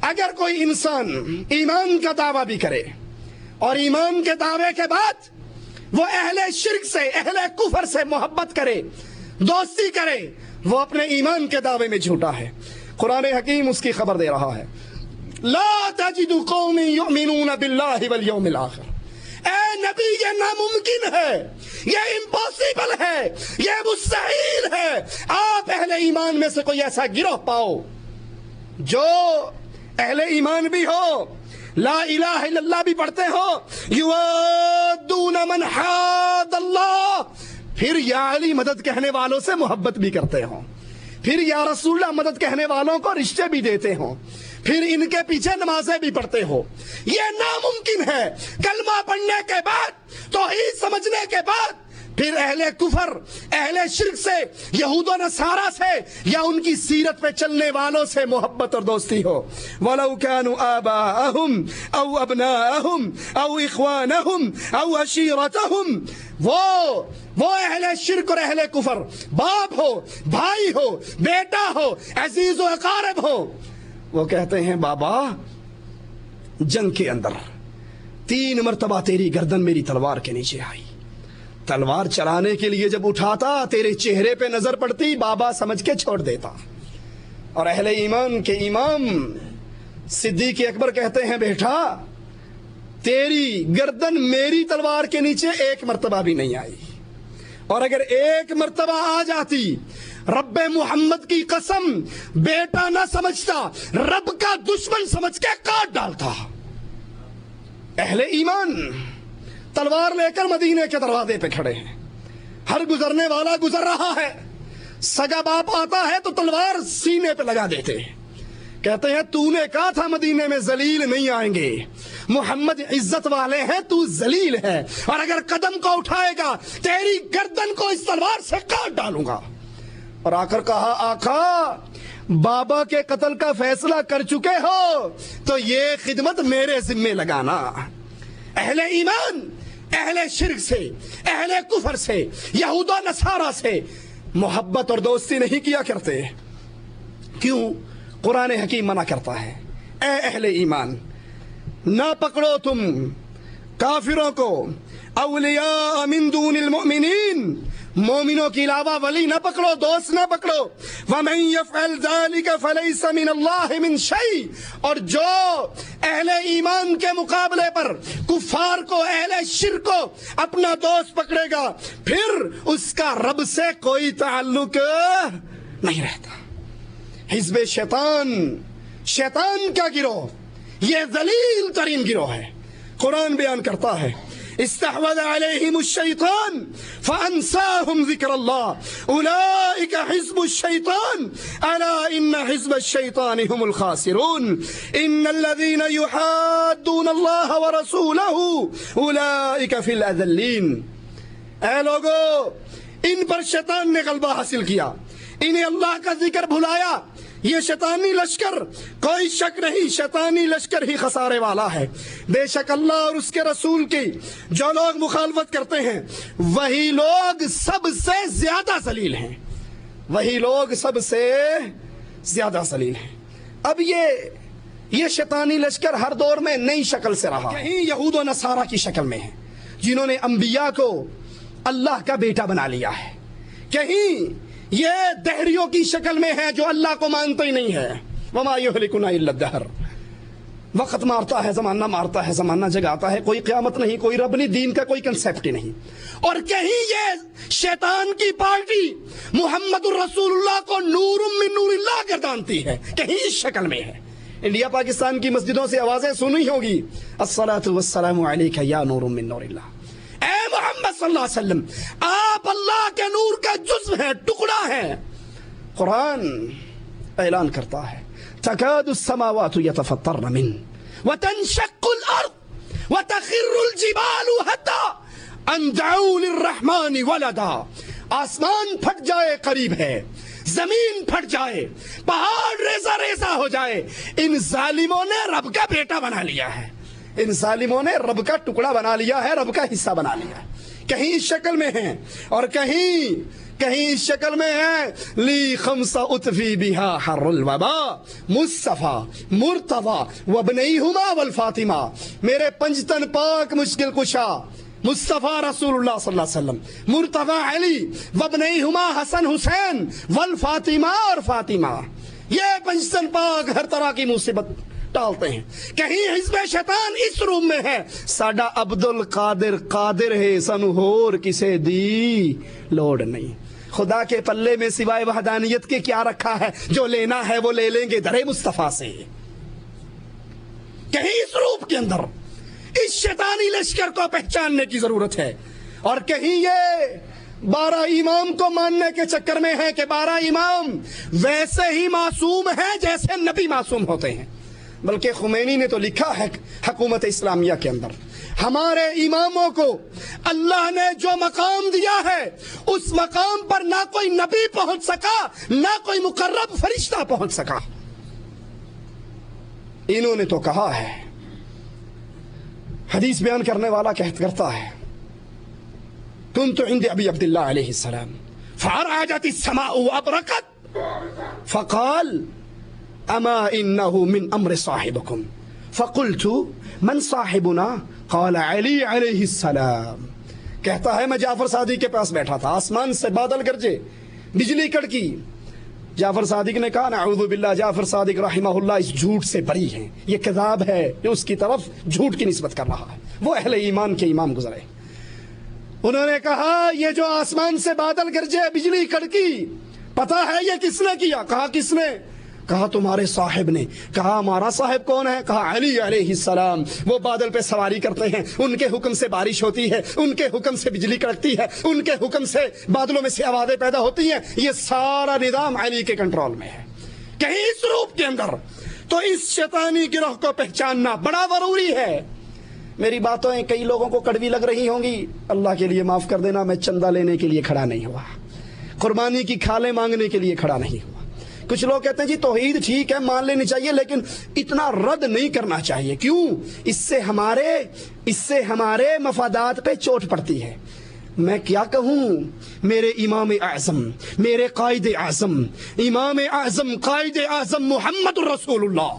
اگر کوئی انسان ایمان کا دعویٰ بھی کرے اور ایمان کے دعوے کے بعد وہ اہل شرک سے، اہل کفر سے محبت کرے، دوستی کرے، وہ اپنے ایمان کے دعوے میں جھوٹا ہے. قرآن حکیم اس کی خبر دے رہا ہے، لا تجد قوم یؤمنون باللہ والیوم الآخر. اے نبی یہ ناممکن ہے، یہ امپاسبل ہے، یہ مستحیل ہے آپ اہل ایمان میں سے کوئی ایسا گروہ پاؤ جو اہل ایمان بھی ہو، لا الہ الا اللہ بھی پڑھتے ہو، یوادون من حاد اللہ، پھر یا علی مدد کہنے والوں سے محبت بھی کرتے ہوں، پھر یا رسول اللہ مدد کہنے والوں کو رشتے بھی دیتے ہوں، پھر ان کے پیچھے نمازیں بھی پڑھتے ہو. یہ ناممکن ہے. کلمہ پڑھنے کے بعد، توحید سمجھنے کے بعد پھر اہل کفر، اہل شرک سے، یہود و نصارہ سے یا ان کی سیرت پہ چلنے والوں سے محبت اور دوستی ہو. وَلَوْ كَانُوا آبَاءَهُمْ أَوْ أَبْنَاءَهُمْ أَوْ إِخْوَانَهُمْ أَوْ عَشِيرَتَهُمْ. وہ اہل شرک اور اہل کفر، باپ ہو، بھائی ہو، بیٹا ہو، عزیز و اقارب ہو، وہ کہتے ہیں بابا جنگ کے اندر 3 مرتبہ تیری گردن میری تلوار کے نیچے آئی. تلوار چلانے کے لیے جب اٹھاتا تیرے چہرے پہ نظر پڑتی بابا سمجھ کے چھوڑ دیتا. اور اہل ایمان کے امام صدیق اکبر کہتے ہیں بیٹا تیری گردن میری تلوار کے نیچے 1 مرتبہ بھی نہیں آئی، اور اگر 1 مرتبہ آ جاتی رب محمد کی قسم بیٹا نہ سمجھتا، رب کا دشمن سمجھ کے کاٹ ڈالتا. اہل ایمان تلوار لے کر مدینے کے دروازے پہ کھڑے ہیں. ہر گزرنے والا گزر رہا ہے، سگا باپ آتا ہے تو تلوار سینے پہ لگا دیتے ہیں. کہتے ہیں تو نے کہا تھا مدینے میں ذلیل نہیں آئیں گے، محمد عزت والے ہیں، تو ذلیل ہے، اور اگر قدم کو اٹھائے گا تیری گردن کو اس تلوار سے کاٹ ڈالوں گا. اور آ کر کہا آقا بابا کے قتل کا فیصلہ کر چکے ہو تو یہ خدمت میرے ذمے لگانا. اہل ایمان اہل شرک سے، اہل کفر سے، یہود و نصارہ سے محبت اور دوستی نہیں کیا کرتے. کیوں؟ قرآن حکیم منع کرتا ہے. اے اہل ایمان نہ پکڑو تم کافروں کو اولیاء من دون المؤمنین، مومنوں کے علاوہ ولی نہ پکڑو، دوست نہ پکڑو. وَمَن يَفْعَلْ ذَلِكَ فَلَيْسَ مِنَ اللَّهِ مِن شَيْءٍ، اور جو اہل ایمان کے مقابلے پر کفار کو، اہل شرک کو اپنا دوست پکڑے گا پھر اس کا رب سے کوئی تعلق نہیں رہتا. حزب شیطان، شیطان کا گروہ، یہ ذلیل ترین گروہ ہے. قرآن بیان کرتا ہے استحوذ علیہم الشیطان فانساہم ذکر اللہ اولئک حزب الشیطان الا ان حزب الشیطان هم الخاسرون ان الذین یحادون اللہ ورسولہ اولئک فی الاذلین. اے لوگو، ان پر شیطان نے غلبہ حاصل کیا، انہیں اللہ کا ذکر بھلایا. یہ شیطانی لشکر، کوئی شک نہیں، شیطانی لشکر ہی خسارے والا ہے. بے شک اللہ اور اس کے رسول کی جو لوگ مخالفت کرتے ہیں وہی لوگ سب سے زیادہ ذلیل ہیں، وہی لوگ سب سے زیادہ ذلیل ہیں. اب یہ شیطانی لشکر ہر دور میں نئی شکل سے رہا. کہیں یہود و نصارہ کی شکل میں ہے جنہوں نے انبیاء کو اللہ کا بیٹا بنا لیا ہے، کہیں یہ دہریوں کی شکل میں ہے جو اللہ کو مانتے ہی نہیں ہے. وما یہلکنا الا الدہر، وقت مارتا ہے، زمانہ مارتا ہے، زمانہ جگاتا ہے، کوئی قیامت نہیں، کوئی رب نہیں، دین کا کوئی کنسیپٹ ہی نہیں. اور کہیں یہ شیطان کی پارٹی محمد الرسول اللہ کو نور من نور اللہ گردانتی ہے، کہیں اس شکل میں ہے. انڈیا پاکستان کی مسجدوں سے آوازیں سنی ہوگی الصلاۃ والسلام علیک یا نور من نور اللہ. اے محمد صلی اللہ علیہ وسلم، آپ اللہ کے نور کا جزو ہیں، ٹکڑا ہے. قرآن اعلان کرتا ہے تکاد السماوات یتفطرن من وتنشق الارض وتخر الجبال حتى ان دعوا للرحمن ولدا. آسمان پھٹ جائے قریب ہے، زمین پھٹ جائے، پہاڑ ریزہ ریزہ ہو جائے. ان ظالموں نے رب کا بیٹا بنا لیا ہے، ان ظالموں نے رب کا ٹکڑا بنا لیا ہے، رب کا حصہ بنا لیا ہے. کہیں اس شکل میں ہیں اور کہیں اس شکل میں ہیں لی خمسہ اطفی بہا حر الوبا مصطفیٰ مرتضی وابنیہما والفاطمہ. میرے پنجتن پاک مشکل کشا مصطفیٰ رسول اللہ صلی اللہ علیہ وسلم، مرتضی علی وابنیہما حسن حسین والفاطمہ اور فاطمہ. یہ پنجتن پاک ہر طرح کی مصیبت ٹالتے ہیں. کہیں حزب شیطان اس روم میں ہے ساڈا عبد القادر قادر ہے، سانو ہور کسے دی لوڑ نہیں. خدا کے پلے میں سوائے وحدانیت کے کیا رکھا ہے؟ جو لینا ہے وہ لے لیں گے در مصطفیٰ سے. کہیں اس روپ کے اندر اس شیطانی لشکر کو پہچاننے کی ضرورت ہے. اور کہیں یہ 12 امام کو ماننے کے چکر میں ہے کہ 12 امام ویسے ہی معصوم ہیں جیسے نبی معصوم ہوتے ہیں. بلکہ خمینی نے تو لکھا ہے حکومت اسلامیہ کے اندر ہمارے اماموں کو اللہ نے جو مقام دیا ہے اس مقام پر نہ کوئی نبی پہنچ سکا، نہ کوئی مقرب فرشتہ پہنچ سکا. انہوں نے تو کہا ہے، حدیث بیان کرنے والا کرتا ہے کنت عند ابی عبداللہ علیہ السلام فارعجت السماء وابرقت فقال اما انه من امر صاحبكم فقلت من صاحبنا قال علی علیہ السلام. کہتا ہے میں جعفر صادق کے پاس بیٹھا تھا، آسمان سے بادل گرجے، بجلی کڑکی. جعفر صادق نے کہا نعوذ باللہ، جعفر صادق رحمہ اللہ اس جھوٹ سے بری ہیں، یہ کذاب ہے، یہ اس کی طرف جھوٹ کی نسبت کر رہا ہے. وہ اہل ایمان کے امام گزرے. انہوں نے کہا یہ جو آسمان سے بادل گرجے، بجلی کڑکی، پتہ ہے یہ کس نے کیا؟ کہا کس نے؟ کہا تمہارے صاحب نے. کہا ہمارا صاحب کون ہے؟ کہا علی علیہ السلام. وہ بادل پہ سواری کرتے ہیں، ان کے حکم سے بارش ہوتی ہے، ان کے حکم سے بجلی کڑکتی ہے، ان کے حکم سے بادلوں میں سے آوازیں پیدا ہوتی ہیں. یہ سارا نظام علی کے کنٹرول میں ہے. کہیں اس روپ کے اندر تو اس شیطانی گروہ کو پہچاننا بڑا ضروری ہے. میری باتیں کئی لوگوں کو کڑوی لگ رہی ہوں گی، اللہ کے لیے معاف کر دینا، میں چندہ لینے کے لیے کھڑا نہیں ہوا، قربانی کی کھالیں مانگنے کے لیے کھڑا نہیں ہوا. کچھ لوگ کہتے ہیں جی توحید ٹھیک ہے مان لینی چاہیے لیکن اتنا رد نہیں کرنا چاہیے. کیوں؟ اس سے ہمارے مفادات پہ چوٹ پڑتی ہے. میں کیا کہوں؟ میرے امام اعظم، میرے قائد اعظم، امام اعظم قائد اعظم محمد الرسول اللہ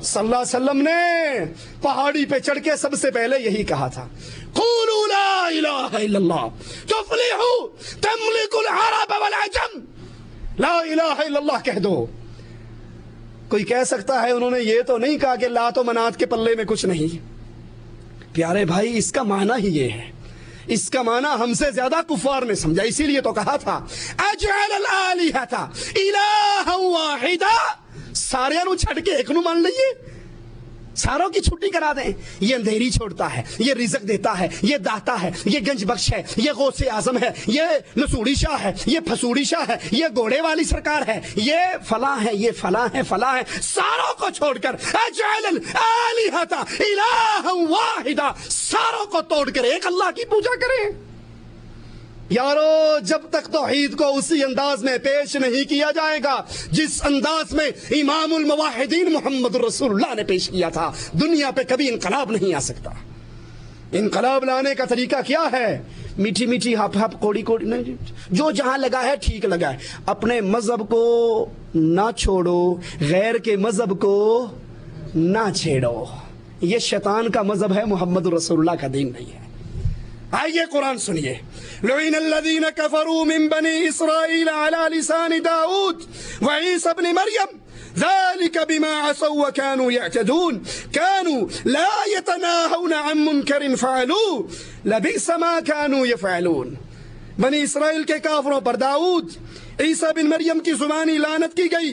صلی اللہ علیہ وسلم نے پہاڑی پہ چڑھ کے سب سے پہلے یہی کہا تھا، قولوا لا الہ الا اللہ تفلحوا تملکوا العرب والعجم، لا الہ الا اللہ کہہ دو۔ کوئی کہہ سکتا ہے انہوں نے یہ تو نہیں کہا کہ لات و منات کے پلے میں کچھ نہیں۔ پیارے بھائی اس کا معنی ہی یہ ہے، اس کا معنی ہم سے زیادہ کفار نے سمجھا، اسی لیے تو کہا تھا اجعل الالہۃ الہا واحدا، سارے نو چھڑ کے ایک نو مان لئیے، ساروں کی چھٹی کرا دیں۔ یہ اندھیری چھوڑتا ہے، یہ رزق دیتا ہے، یہ داتا ہے، یہ گنج بخش ہے، یہ غوث اعظم ہے، یہ لسوڑی شاہ ہے، یہ پھسوڑی شاہ ہے، یہ گھوڑے والی سرکار ہے، یہ فلاں ہے، یہ فلاں ہے، فلاں ہے، ساروں کو چھوڑ کر اجعل الالہۃ الہا واحدا، ساروں کو توڑ کر ایک اللہ کی پوجا کریں۔ یارو جب تک توحید کو اسی انداز میں پیش نہیں کیا جائے گا جس انداز میں امام الموحدین محمد رسول اللہ نے پیش کیا تھا، دنیا پہ کبھی انقلاب نہیں آ سکتا۔ انقلاب لانے کا طریقہ کیا ہے؟ میٹھی میٹھی ہپ ہپ کوڑی کوڑی نہیں، جو جہاں لگا ہے ٹھیک لگا ہے۔ اپنے مذہب کو نہ چھوڑو، غیر کے مذہب کو نہ چھیڑو، یہ شیطان کا مذہب ہے، محمد رسول اللہ کا دین نہیں ہے۔ آئیے قرآن سنیے، لعن الذین کفروا من بنی اسرائیل علی لسان داؤد وعیسی ابن مریم ذلك بما عصوا وكانوا يعتدون كانوا لا يتناهون عن منكر فعلوه لبئس ما كانوا يفعلون۔ بنی اسرائیل کے کافروں پر داؤد عیسیٰ بن مریم کی زبانی لعنت کی گئی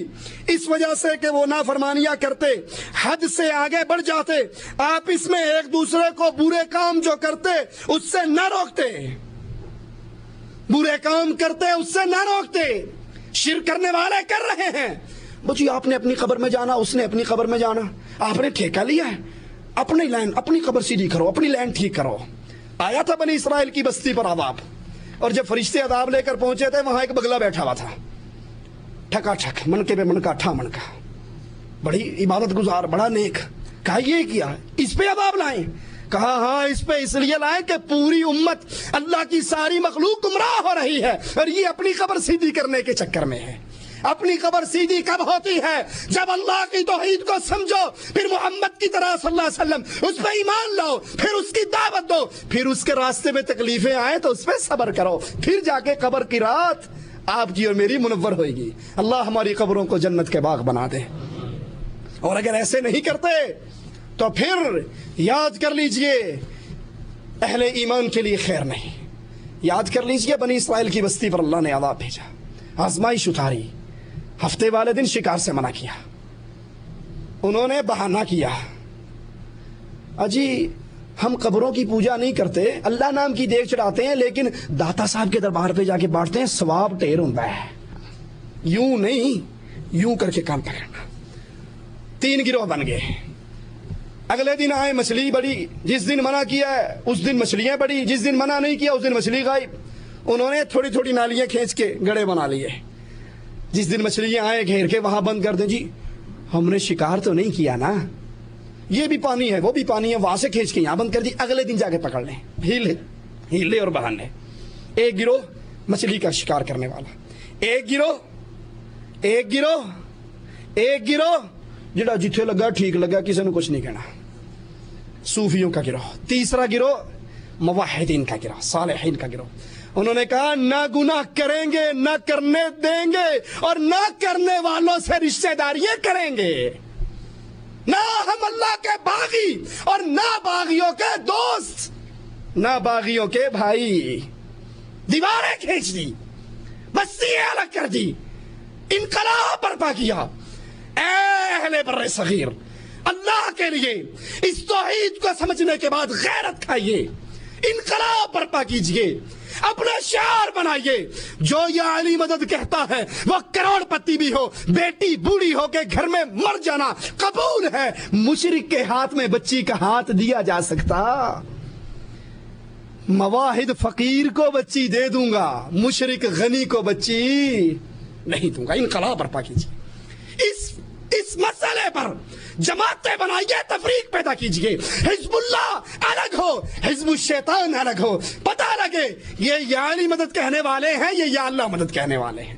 اس وجہ سے کہ وہ نافرمانیاں کرتے، حد سے آگے بڑھ جاتے، آپس میں ایک دوسرے کو برے کام جو کرتے اس سے نہ روکتے، برے کام کرتے اس سے نہ روکتے۔ شرک کرنے والے کر رہے ہیں، بچی آپ نے اپنی قبر میں جانا، اس نے اپنی قبر میں جانا، آپ نے ٹھیکہ لیا ہے، اپنی لائن اپنی قبر سیدھی کرو، اپنی لائن ٹھیک کرو۔ آیا تھا بنی اسرائیل کی بستی پر عذاب، اور جب فرشتے عذاب لے کر پہنچے تھے وہاں ایک بگلا بیٹھا ہوا تھا، ٹھکا ٹھک منکے پہ منکا ٹھا منکا، بڑی عبادت گزار، بڑا نیک۔ کہا یہ کیا اس پہ عذاب لائیں؟ کہا ہاں اس پہ اس لیے لائیں کہ پوری امت اللہ کی ساری مخلوق گمراہ ہو رہی ہے اور یہ اپنی قبر سیدھی کرنے کے چکر میں ہے۔ اپنی قبر سیدھی کب ہوتی ہے؟ جب اللہ کی توحید کو سمجھو، پھر محمد کی طرح صلی اللہ علیہ وسلم اس پہ ایمان لاؤ، پھر اس کی دعوت دو، پھر اس کے راستے میں تکلیفیں آئیں تو اس پہ صبر کرو، پھر جا کے قبر کی رات آپ کی اور میری منور ہوئے گی۔ اللہ ہماری قبروں کو جنت کے باغ بنا دے۔ اور اگر ایسے نہیں کرتے تو پھر یاد کر لیجئے اہل ایمان کے لیے خیر نہیں۔ یاد کر لیجئے بنی اسرائیل کی بستی پر اللہ نے عذاب بھیجا، آزمائش اتاری، ہفتے والے دن شکار سے منع کیا، انہوں نے بہانہ کیا، اجی ہم قبروں کی پوجا نہیں کرتے، اللہ نام کی دیگ چڑھاتے ہیں، لیکن داتا صاحب کے دربار پہ جا کے بانٹتے ہیں، ثواب ٹیر ہوتا ہے۔ یوں نہیں، یوں کر کے کام کرنا۔ 3 گروہ بن گئے۔ اگلے دن آئے، مچھلی بڑی، جس دن منع کیا ہے اس دن مچھلیاں بڑی، جس دن منع نہیں کیا اس دن مچھلی غائب۔ انہوں نے تھوڑی تھوڑی نالیاں کھینچ کے گڑے بنا لیے، جس دن مچھلیاں آئے گھیر کے وہاں بند کر دیں، جی ہم نے شکار تو نہیں کیا نا، یہ بھی پانی ہے وہ بھی پانی ہے، وہاں سے کھینچ کے یہاں بند کر دی، اگلے دن جا کے پکڑ لیں۔ ہیلے اور بہانے۔ ایک گروہ مچھلی کا شکار کرنے والا، ایک گروہ جڑا جتھے لگا ٹھیک لگا، کسی نے کچھ نہیں کہنا، صوفیوں کا گروہ۔ تیسرا گروہ موحدین کا گروہ، صالحین کا گروہ۔ انہوں نے کہا نہ گناہ کریں گے، نہ کرنے دیں گے، اور نہ کرنے والوں سے رشتہ داریاں کریں گے، نہ ہم اللہ کے باغی اور نہ باغیوں کے دوست، نہ باغیوں کے بھائی۔ دیواریں کھینچ دی، بستیاں الگ کر دی، انقلاب برپا کیا۔ اے اہل بر صغیر، اللہ کے لیے اس توحید کو سمجھنے کے بعد غیرت کھائیے، انقلاب برپا کیجئے، اپنا شعار بنائیے۔ جو یا علی مدد کہتا ہے وہ کروڑ پتی بھی ہو، بیٹی بوڑھی ہو کے گھر میں مر جانا قبول ہے۔ مشرک کے ہاتھ میں بچی کا ہاتھ دیا جا سکتا؟ مواحد فقیر کو بچی دے دوں گا، مشرک غنی کو بچی نہیں دوں گا۔ انقلاب برپا کیجیے، اس مسئلے پر جماعتیں بنائیے، تفریق پیدا کیجیے، حزب اللہ الگ ہو، حزب الشیطان الگ ہو، پتہ لگے یہ یا علی مدد کہنے والے ہیں، یہ یا اللہ مدد کہنے والے ہیں،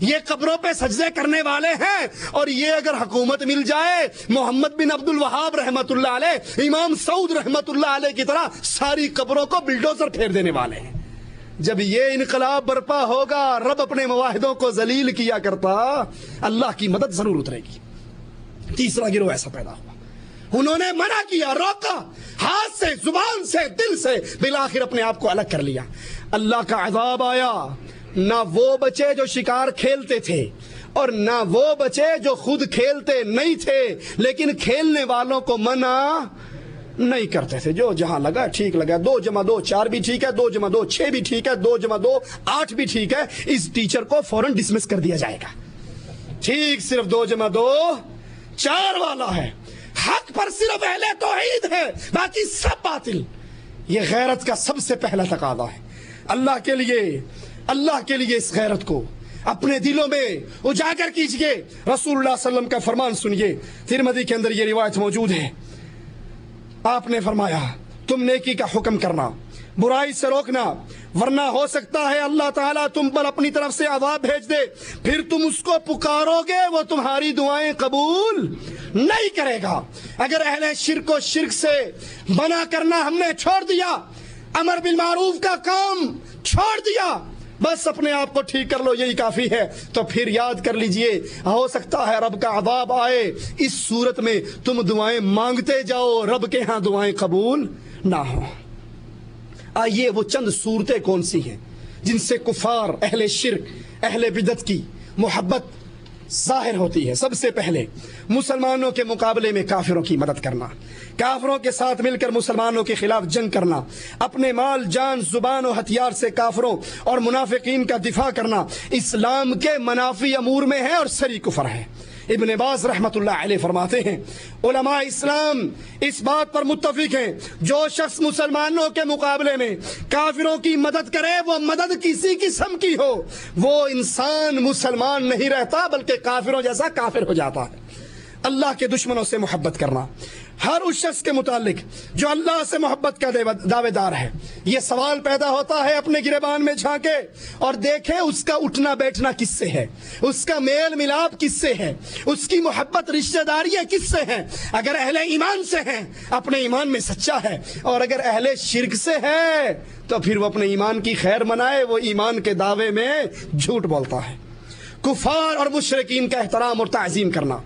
یہ قبروں پہ سجدے کرنے والے ہیں، اور یہ اگر حکومت مل جائے محمد بن عبد الوہاب رحمت اللہ علیہ، امام سعود رحمت اللہ علیہ کی طرح ساری قبروں کو بلڈوزر پھیر دینے والے ہیں۔ جب یہ انقلاب برپا ہوگا، رب اپنے مواحدوں کو ذلیل کیا کرتا، اللہ کی مدد ضرور اترے گی۔ تیسرا گروہ ایسا پیدا ہوا، انہوں نے منع کیا، روکا، ہاتھ سے، زبان سے، دل سے، بالآخر اپنے آپ کو الگ کر لیا۔ اللہ کا عذاب آیا، نہ وہ بچے جو شکار کھیلتے تھے اور نہ وہ بچے جو خود کھیلتے نہیں تھے لیکن کھیلنے والوں کو منع نہیں کرتے تھے۔ جو جہاں لگا ٹھیک لگا، 2 × 2 4 بھی ٹھیک ہے، 2 × 2 6 بھی ٹھیک ہے، 2 × 2 8 بھی ٹھیک ہے، اس ٹیچر کو فوراً ڈسمس کر دیا جائے گا۔ ٹھیک صرف 2 × 2 4 والا ہے، حق پر صرف اہل توحید ہے، باقی سب باطل۔ یہ غیرت کا سب سے پہلا تقاضا ہے۔ اللہ کے لیے اس غیرت کو اپنے دلوں میں اجاگر کیجئے۔ رسول اللہ صلی اللہ علیہ وسلم کا فرمان سنیے، ترمذی کے اندر یہ روایت موجود ہے۔ آپ نے فرمایا تم نیکی کا حکم کرنا، برائی سے روکنا، ورنہ ہو سکتا ہے اللہ تعالیٰ تم پر اپنی طرف سے عذاب بھیج دے، پھر تم اس کو پکارو گے وہ تمہاری دعائیں قبول نہیں کرے گا۔ اگر اہل شرک و شرک سے منع کرنا ہم نے چھوڑ دیا، امر بالمعروف کا کام چھوڑ دیا، بس اپنے آپ کو ٹھیک کر لو، یہی کافی ہے، تو پھر یاد کر لیجئے ہو سکتا ہے رب کا عذاب آئے۔ اس صورت میں تم دعائیں مانگتے جاؤ، رب کے ہاں دعائیں قبول نہ ہوں۔ آئیے وہ چند صورتیں کون سی ہیں جن سے کفار، اہل شرک، اہل بدعت کی محبت ظاہر ہوتی ہے۔ سب سے پہلے مسلمانوں کے مقابلے میں کافروں کی مدد کرنا، کافروں کے ساتھ مل کر مسلمانوں کے خلاف جنگ کرنا، اپنے مال، جان، زبان و ہتھیار سے کافروں اور منافقین کا دفاع کرنا اسلام کے منافی امور میں ہے اور سری کفر ہے۔ ابن باز رحمت اللہ علیہ فرماتے ہیں علماء اسلام اس بات پر متفق ہیں جو شخص مسلمانوں کے مقابلے میں کافروں کی مدد کرے وہ مدد کسی قسم کی ہو، وہ انسان مسلمان نہیں رہتا بلکہ کافروں جیسا کافر ہو جاتا ہے۔ اللہ کے دشمنوں سے محبت کرنا، ہر اس شخص کے متعلق جو اللہ سے محبت کا دعوے دار ہے، یہ سوال پیدا ہوتا ہے اپنے گریبان میں جھانکے اور دیکھیں اس کا اٹھنا بیٹھنا کس سے ہے، اس کا میل ملاپ کس سے ہے، اس کی محبت رشتہ داریاں کس سے ہیں۔ اگر اہل ایمان سے ہیں اپنے ایمان میں سچا ہے، اور اگر اہل شرک سے ہے تو پھر وہ اپنے ایمان کی خیر منائے، وہ ایمان کے دعوے میں جھوٹ بولتا ہے۔ کفار اور مشرکین کا احترام اور تعظیم کرنا،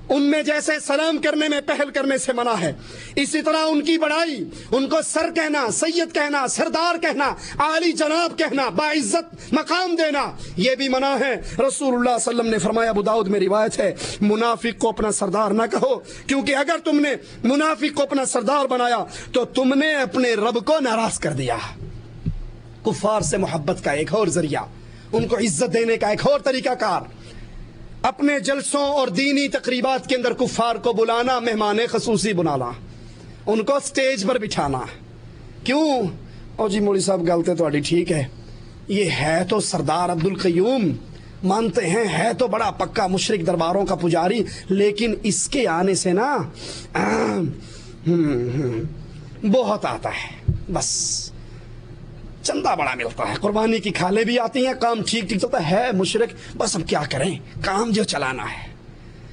ان میں جیسے سلام کرنے میں پہل کرنے سے منع ہے، اسی طرح ان کی بڑائی، ان کو سر کہنا، سید کہنا، سردار کہنا، عالی جناب کہنا، باعزت مقام دینا، یہ بھی منع ہے۔ رسول اللہ صلی اللہ علیہ وسلم نے فرمایا، ابو داؤد میں روایت ہے، منافق کو اپنا سردار نہ کہو، کیونکہ اگر تم نے منافق کو اپنا سردار بنایا تو تم نے اپنے رب کو ناراض کر دیا۔ کفار سے محبت کا ایک اور ذریعہ، ان کو عزت دینے کا ایک اور طریقہ کار، اپنے جلسوں اور دینی تقریبات کے اندر کفار کو بلانا، مہمان خصوصی بنانا، ان کو سٹیج پر بٹھانا۔ کیوں؟ او جی مولوی صاحب گلتے تو ٹھیک ہے، یہ ہے تو سردار عبد القیوم، مانتے ہیں ہے تو بڑا پکا مشرک درباروں کا پجاری، لیکن اس کے آنے سے نا بہت آتا ہے، بس چندہ بڑا ملتا ہے، قربانی کی کھالیں بھی آتی ہیں، کام ٹھیک ٹھیک چلتا ہے مشرک، بس اب کیا کریں، کام جو چلانا ہے۔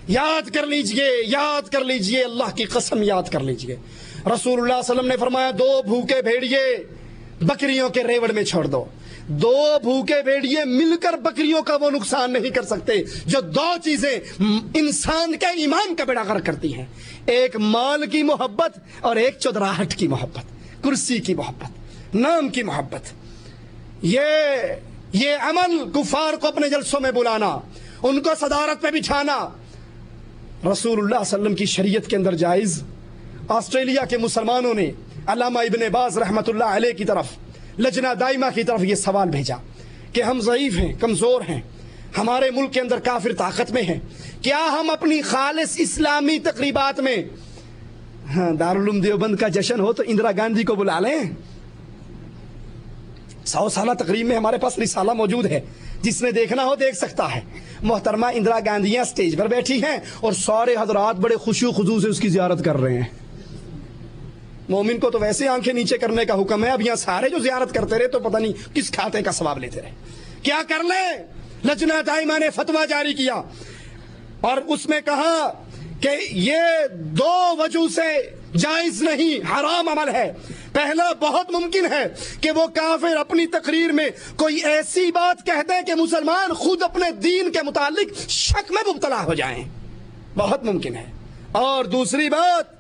یاد کر لیجئے، اللہ کی قسم یاد کر لیجئے، رسول اللہ صلی اللہ علیہ وسلم نے فرمایا 2 بھوکے بھیڑیے بکریوں کے ریوڑ میں چھوڑ دو۔ 2 بھوکے بھیڑیے مل کر بکریوں کا وہ نقصان نہیں کر سکتے جو 2 چیزیں انسان کے ایمان کا بیڑا غرق کرتی ہیں، ایک مال کی محبت اور ایک چودراہٹ کی محبت، کرسی کی محبت، نام کی محبت۔ یہ عمل کفار کو اپنے جلسوں میں بلانا، ان کو صدارت پہ بٹھانا، رسول اللہ صلی اللہ علیہ وسلم کی شریعت کے اندر جائز۔ آسٹریلیا کے مسلمانوں نے علامہ ابن باز رحمت اللہ علیہ کی طرف، لجنہ دائمہ کی طرف یہ سوال بھیجا کہ ہم ضعیف ہیں، کمزور ہیں، ہمارے ملک کے اندر کافر طاقت میں ہیں، کیا ہم اپنی خالص اسلامی تقریبات میں دارالعلوم دیوبند کا جشن ہو تو اندرا گاندھی کو بلا لیں؟ 100 سالہ تقریب میں ہمارے پاس رسالہ موجود ہے، جس نے دیکھنا ہو دیکھ سکتا ہے۔ محترمہ اندرا گاندھیاں سٹیج پر بیٹھی ہیں اور سارے حضرات بڑے خوشی و خضوع سے اس کی زیارت کر رہے ہیں۔ مومن کو تو ویسے آنکھیں نیچے کرنے کا حکم ہے، اب یہاں سارے جو زیارت کرتے رہے تو پتہ نہیں کس کھاتے کا ثواب لیتے رہے۔ کیا کر لیں؟ لجنہ دائمہ نے فتویٰ جاری کیا اور اس میں کہا کہ یہ 2 وجہ سے جائز نہیں، حرام عمل ہے۔ پہلا، بہت ممکن ہے کہ وہ کافر اپنی تقریر میں کوئی ایسی بات کہہ دیں کہ مسلمان خود اپنے دین کے متعلق شک میں مبتلا ہو جائیں، بہت ممکن ہے۔ اور دوسری بات،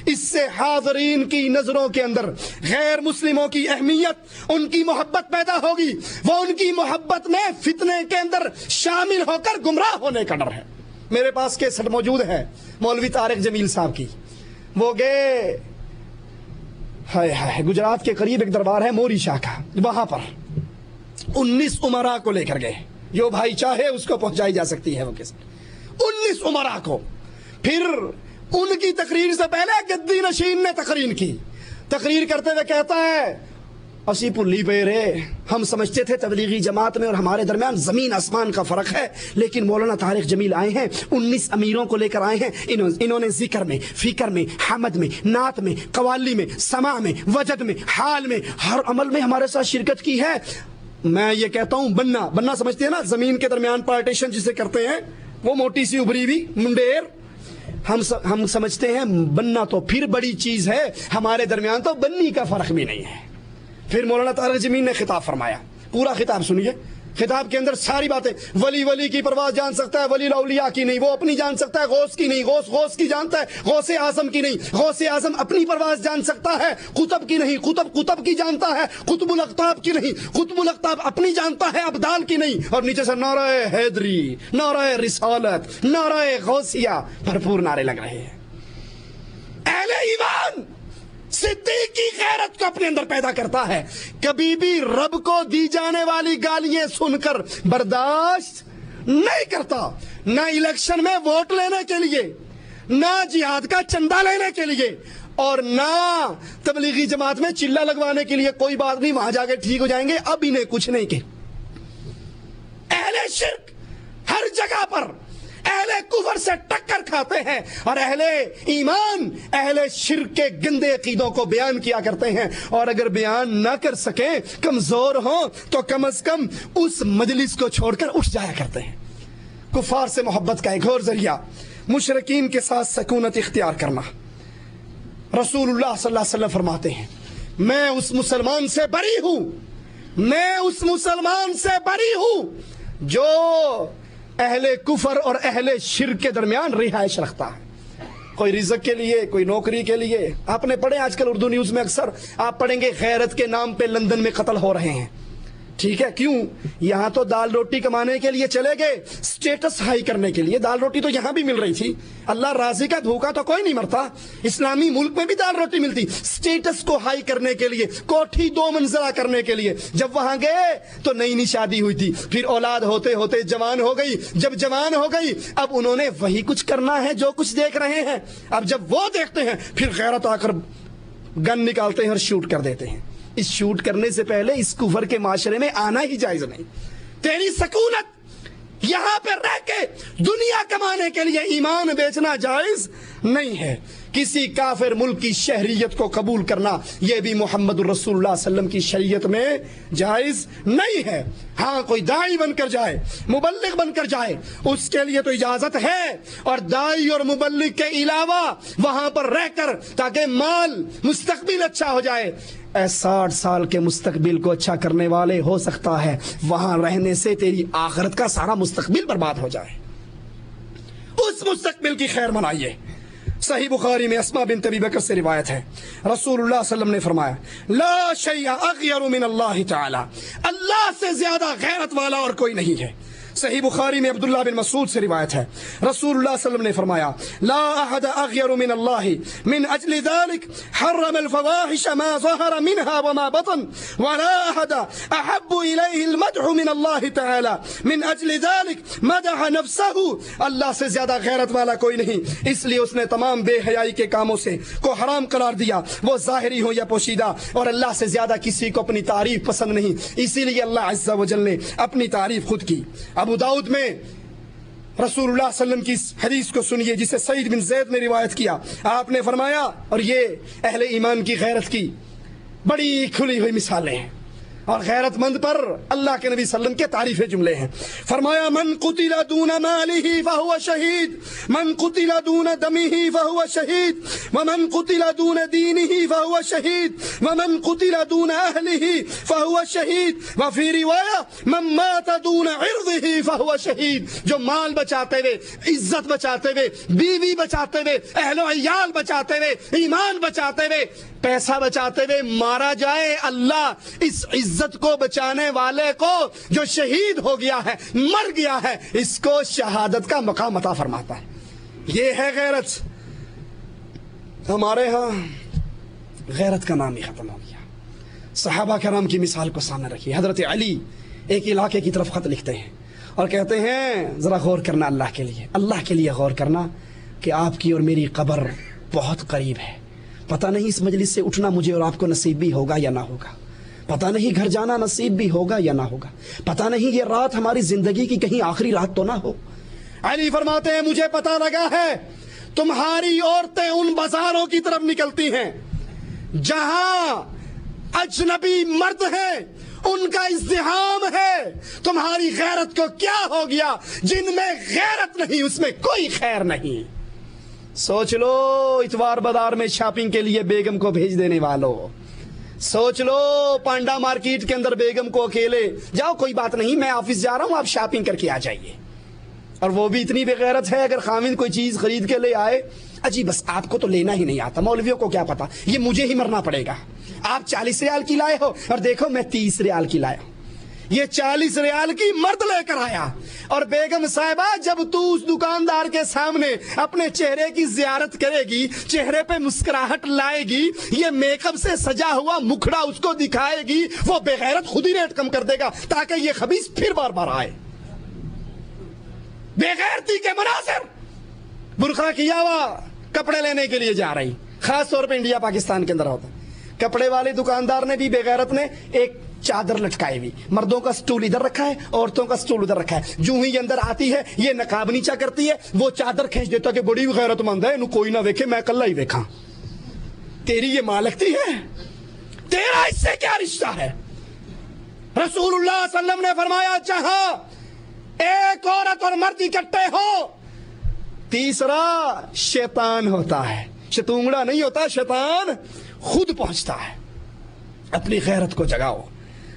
اس سے حاضرین کی نظروں کے اندر غیر مسلموں کی اہمیت، ان کی محبت پیدا ہوگی، وہ ان کی محبت میں فتنے کے اندر شامل ہو کر گمراہ ہونے کا ڈر ہے۔ میرے پاس کیسٹ موجود ہے مولوی طارق جمیل صاحب کی، وہ گئے گجرات کے قریب ایک دربار ہے موری شاہ کا، وہاں پر 19 امراء کو لے کر گئے، جو بھائی چاہے اس کو پہنچائی جا سکتی ہے وہ کیسٹ، 19 امراء کو۔ پھر ان کی تقریر سے پہلے گدی نشین نے تقریر کرتے ہوئے کہتا ہے، اسی پلی پہ رہے، ہم سمجھتے تھے تبلیغی جماعت میں اور ہمارے درمیان زمین آسمان کا فرق ہے، لیکن مولانا طارق جمیل آئے ہیں، 19 امیروں کو لے کر آئے ہیں، انہوں نے ذکر میں، فکر میں، حمد میں، نعت میں، قوالی میں، سماع میں، وجد میں، حال میں، ہر عمل میں ہمارے ساتھ شرکت کی ہے۔ میں یہ کہتا ہوں بننا سمجھتے ہیں نا، زمین کے درمیان پارٹیشن جسے کرتے ہیں، وہ موٹی سی ابری ہوئی منڈیر، ہم سمجھتے ہیں بننا تو پھر بڑی چیز ہے، ہمارے درمیان تو بننی کا فرق بھی نہیں ہے۔ پھر مولانا طارق جمیل نے خطاب فرمایا، پورا خطاب سنیے، خطاب کے اندر ساری باتیں، ولی کی پرواز جان سکتا ہے، ولی اولیاء کی نہیں، وہ اپنی جان سکتا ہے، غوث کی نہیں، غوث کی جانتا ہے، غوث اعظم کی نہیں، غوث اعظم اپنی پرواز جان سکتا ہے، قطب کی نہیں، قطب کی جانتا ہے، قطب الاقطاب کی نہیں، قطب الاقطاب اپنی جانتا ہے، ابدال کی نہیں۔ اور نیچے سے نعرہ حیدری، نعرہ رسالت، نعرہ غوثیہ، بھرپور نعرے لگ رہے ہیں۔ اہل ایمان صدیق کی غیرت کو اپنے اندر پیدا کرتا ہے، کبھی بھی رب کو دی جانے والی گالیاں سن کر برداشت نہیں کرتا، نہ الیکشن میں ووٹ لینے کے لیے، نہ جہاد کا چندہ لینے کے لیے، اور نہ تبلیغی جماعت میں چلہ لگوانے کے لیے۔ کوئی بات نہیں، وہاں جا کے ٹھیک ہو جائیں گے، اب انہیں کچھ نہیں کہ اہل شرک ہر جگہ پر اہل کفر سے ٹکر کھاتے ہیں، اور اہل ایمان اہل شرک کے گندے عقیدوں کو بیان کیا کرتے ہیں، اور اگر بیان نہ کر سکیں، کمزور ہوں، تو کم از کم اس مجلس کو چھوڑ کر اٹھ جایا کرتے ہیں۔ کفار سے محبت کا ایک اور ذریعہ مشرکین کے ساتھ سکونت اختیار کرنا۔ رسول اللہ صلی اللہ علیہ وسلم فرماتے ہیں، میں اس مسلمان سے بری ہوں جو اہل کفر اور اہل شرک کے درمیان رہائش رکھتا ہے۔ کوئی رزق کے لیے، کوئی نوکری کے لیے، آپ نے پڑھے آج کل اردو نیوز میں اکثر آپ پڑھیں گے غیرت کے نام پہ لندن میں قتل ہو رہے ہیں، ٹھیک ہے، کیوں؟ یہاں تو دال روٹی کمانے کے لیے چلے گئے، سٹیٹس ہائی کرنے کے لیے۔ دال روٹی تو یہاں بھی مل رہی تھی، اللہ راضی کا بھوکا تو کوئی نہیں مرتا، اسلامی ملک میں بھی دال روٹی ملتی، سٹیٹس کو ہائی کرنے کے لیے، کوٹھی 2 منزلہ کرنے کے لیے۔ جب وہاں گئے تو نئی شادی ہوئی تھی، پھر اولاد ہوتے ہوتے جوان ہو گئی، جب جوان ہو گئی اب انہوں نے وہی کچھ کرنا ہے جو کچھ دیکھ رہے ہیں۔ اب جب وہ دیکھتے ہیں پھر غیرت آ کر گن نکالتے ہیں اور شوٹ کر دیتے ہیں۔ اس شوٹ کرنے سے پہلے اس کفر کے معاشرے میں آنا ہی جائز نہیں۔ تیری سکونت یہاں پہ رہ کے دنیا کمانے کے لیے ایمان بیچنا جائز نہیں ہے۔ کسی کافر ملک کی شہریت کو قبول کرنا یہ بھی محمد الرسول اللہ صلی اللہ علیہ وسلم کی شریعت میں جائز نہیں ہے۔ ہاں کوئی داعی بن کر جائے، مبلغ بن کر جائے، اس کے لیے تو اجازت ہے، اور داعی اور مبلغ کے علاوہ وہاں پر رہ کر تاکہ مال مستقبل اچھا ہو جائے۔ 60 سال کے مستقبل کو اچھا کرنے والے ہو سکتا ہے وہاں رہنے سے تیری آخرت کا سارا مستقبل برباد ہو جائے، اس مستقبل کی خیر منائیے۔ صحیح بخاری میں اسماء بنت ابی بکر سے روایت ہے، رسول اللہ صلی اللہ علیہ وسلم نے فرمایا، لا شیء اغیر من اللہ تعالی، اللہ سے زیادہ غیرت والا اور کوئی نہیں ہے۔ صحیح بخاری میں عبداللہ بن مسعود سے روایت ہے، رسول اللہ صلی اللہ علیہ وسلم نے فرمایا، لا احد اغیر من اللہ من اجل ذلك حرم الفواحش ما ظهر منها وما بطن ولا احد احب الیہ المدح من اللہ تعالی من اجل ذلك مدح نفسه، اللہ سے زیادہ غیرت والا کوئی نہیں، اس لیے اس نے تمام بے حیائی کے کاموں سے کو حرام قرار دیا، وہ ظاہری ہو یا پوشیدہ، اور اللہ سے زیادہ کسی کو اپنی تعریف پسند نہیں، اسی لیے اللہ عز و جل نے اپنی تعریف خود کی۔ ابو داؤد میں رسول اللہ صلی اللہ علیہ وسلم کی حدیث کو سنیے جسے سعید بن زید نے روایت کیا، آپ نے فرمایا، اور یہ اہل ایمان کی غیرت کی بڑی کھلی ہوئی مثالیں ہیں، اور غیرت مند پر اللہ کے نبی صلی اللہ علیہ وسلم کے تعریف جملے ہیں. فرمایا من قتل دون ماله فهو شہید، من قتل دون دمه فهو شہید، ومن قتل دون دینه فهو شہید، ومن قتل دون اہله فهو شہید، وفي روایہ من مات دون عرضه فهو شہید. جو مال بچاتے ہوئے، عزت بچاتے ہوئے، بیوی بچاتے ہوئے، اہل و عیال بچاتے ہوئے، ایمان بچاتے ہوئے، پیسہ بچاتے ہوئے مارا جائے، اللہ اس عزت کو بچانے والے کو جو شہید ہو گیا ہے، مر گیا ہے، اس کو شہادت کا مقام عطا فرماتا ہے. یہ ہے غیرت. ہمارے ہاں غیرت کا نام ہی ختم ہو گیا. صحابہ کرام کی مثال کو سامنے رکھیے. حضرت علی ایک علاقے کی طرف خط لکھتے ہیں اور کہتے ہیں ذرا غور کرنا اللہ کے لیے، اللہ کے لیے غور کرنا کہ آپ کی اور میری قبر بہت قریب ہے. پتہ نہیں اس مجلس سے اٹھنا مجھے اور آپ کو نصیب بھی ہوگا یا نہ ہوگا، پتہ نہیں گھر جانا نصیب بھی ہوگا یا نہ ہوگا، پتہ نہیں یہ رات ہماری زندگی کی کہیں آخری رات تو نہ ہو. علی فرماتے ہیں مجھے پتہ لگا ہے تمہاری عورتیں ان بازاروں کی طرف نکلتی ہیں جہاں اجنبی مرد ہیں، ان کا ازدحام ہے. تمہاری غیرت کو کیا ہو گیا؟ جن میں غیرت نہیں اس میں کوئی خیر نہیں. سوچ لو اتوار بازار میں شاپنگ کے لیے بیگم کو بھیج دینے والوں، سوچ لو پانڈا مارکیٹ کے اندر بیگم کو اکیلے جاؤ، کوئی بات نہیں میں آفس جا رہا ہوں آپ شاپنگ کر کے آ جائیے. اور وہ بھی اتنی بے غیرت ہے اگر خامند کوئی چیز خرید کے لے آئے، اجی بس آپ کو تو لینا ہی نہیں آتا، مولویوں کو کیا پتا، یہ مجھے ہی مرنا پڑے گا. آپ 40 ریال کی لائے ہو اور دیکھو میں 30 ریال کی لایا ہوں. یہ 40 ریال کی مرد لے کر آیا اور بیگم صاحبہ جب تو اس دکاندار کے سامنے اپنے چہرے کی زیارت کرے گی، چہرے پہ مسکراہٹ لائے گی، یہ میک اپ سے سجا ہوا مکھڑا اس کو دکھائے گی، وہ بے غیرت خود ہی ریٹ کم کر دے گا تاکہ یہ خبیث پھر بار بار آئے. بے غیرتی کے مناظر. برقع کیا ہوا کپڑے لینے کے لیے جا رہی، خاص طور پہ انڈیا پاکستان کے اندر ہوتا. کپڑے والے دکاندار نے بھی بے غیرت نے ایک چادر لٹکائی ہوئی، مردوں کا سٹول ادھر رکھا ہے، عورتوں کا سٹول ادھر رکھا ہے. جو ہی اندر آتی ہے یہ نقاب نیچا کرتی ہے، وہ چادر کھینچ دیتا کہ بڑی غیرت مند ہے، انہوں کوئی نہ دیکھے میں کل ہی دیکھا. تیری یہ ماں لگتی ہے؟ تیرا اس سے کیا رشتہ ہے؟ رسول اللہ صلی اللہ علیہ وسلم نے فرمایا جہاں ایک عورت اور مرد اکٹھے ہو، تیسرا شیطان ہوتا ہے. شتونگڑا نہیں ہوتا، شیطان خود پہنچتا ہے. اپنی غیرت کو جگاؤ.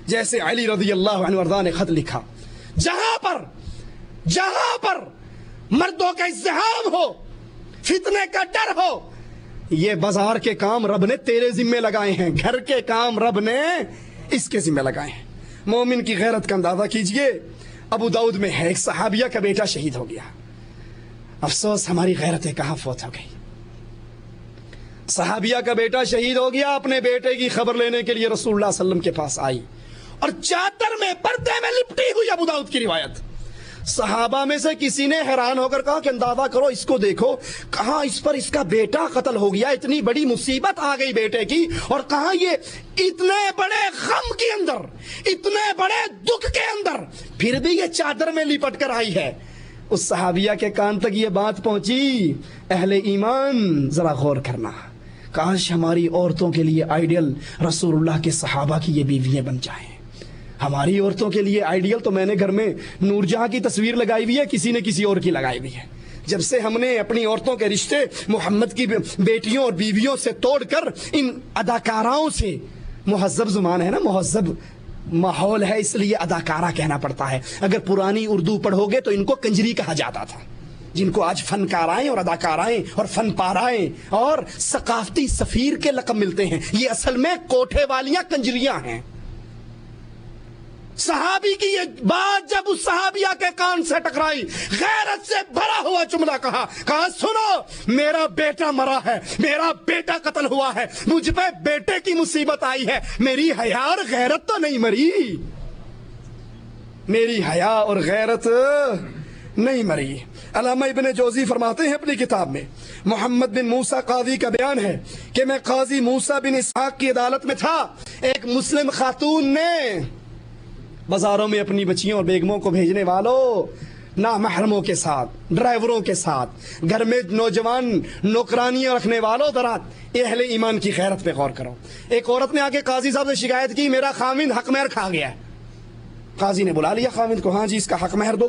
جیسے علی رضی اللہ عنہ وارضاہ نے خط لکھا، جہاں پر مردوں کا ازدحام ہو، فتنے کا ڈر ہو، یہ بازار کے کام رب نے تیرے ذمہ لگائے ہیں، گھر کے کام رب نے اس کے ذمہ لگائے ہیں. مومن کی غیرت کا اندازہ کیجئے. ابو داؤد میں ہے ایک صحابیہ کا بیٹا شہید ہو گیا. افسوس ہماری غیرتیں کہاں فوت ہو گئی. صحابیہ کا بیٹا شہید ہو گیا، اپنے بیٹے کی خبر لینے کے لیے رسول اللہ صلی اللہ علیہ وسلم کے پاس آئی اور چادر میں پردے میں لپٹی ہوئی. ابو داؤد کی روایت. صحابہ میں سے کسی نے حیران ہو کر کہا کہ اندازہ کرو اس کو دیکھو، کہاں اس پر اس کا بیٹا قتل ہو گیا، اتنی بڑی مصیبت آ گئی بیٹے کی، اور کہاں یہ اتنے بڑے غم کے اندر، اتنے بڑے دکھ کے اندر پھر بھی یہ چادر میں لپٹ کر آئی ہے. اس صحابیہ کے کان تک یہ بات پہنچی. اہل ایمان ذرا غور کرنا، کاش ہماری عورتوں کے لیے آئیڈیل رسول اللہ کے صحابہ کی یہ بیویاں بن جائیں. ہماری عورتوں کے لیے آئیڈیل تو میں نے گھر میں نور جہاں کی تصویر لگائی ہوئی ہے، کسی نے کسی اور کی لگائی ہوئی ہے. جب سے ہم نے اپنی عورتوں کے رشتے محمد کی بیٹیوں اور بیویوں سے توڑ کر ان اداکاراؤں سے، مہذب زبان ہے نا، مہذب ماحول ہے اس لیے اداکارہ کہنا پڑتا ہے. اگر پرانی اردو پڑھو گے تو ان کو کنجری کہا جاتا تھا، جن کو آج فنکارائیں اور اداکارائیں اور فن پارائیں اور ثقافتی سفیر کے لقب ملتے ہیں. یہ اصل میں کوٹھے والیاں کنجریاں ہیں. صحابی کی یہ بات جب اس صحابیہ کے کان سے ٹکرائی، غیرت سے بھرا ہوا جملہ کہا سنو میرا بیٹا مرا ہے، میرا بیٹا قتل ہوا ہے، مجھ پہ بیٹے کی مصیبت آئی ہے، میری حیا اور غیرت تو نہیں مری، میری حیا اور غیرت نہیں مری. علامہ ابن جوزی فرماتے ہیں اپنی کتاب میں، محمد بن موسیٰ قاضی کا بیان ہے کہ میں قاضی موسیٰ بن اسحاق کی عدالت میں تھا. ایک مسلم خاتون نے بازاروں میں اپنی بچیوں اور بیگموں کو بھیجنے والوں نامحرموں کے ساتھ، ڈرائیوروں کے ساتھ، گھر میں نوجوان نوکرانیاں رکھنے والوں درات اہل ایمان کی غیرت پہ غور کرو۔ ایک عورت نے آ کے قاضی صاحب سے شکایت کی میرا خاوند حق مہر کھا گیا ہے۔ قاضی نے بلا لیا خاوند کو، ہاں جی اس کا حق مہر دو۔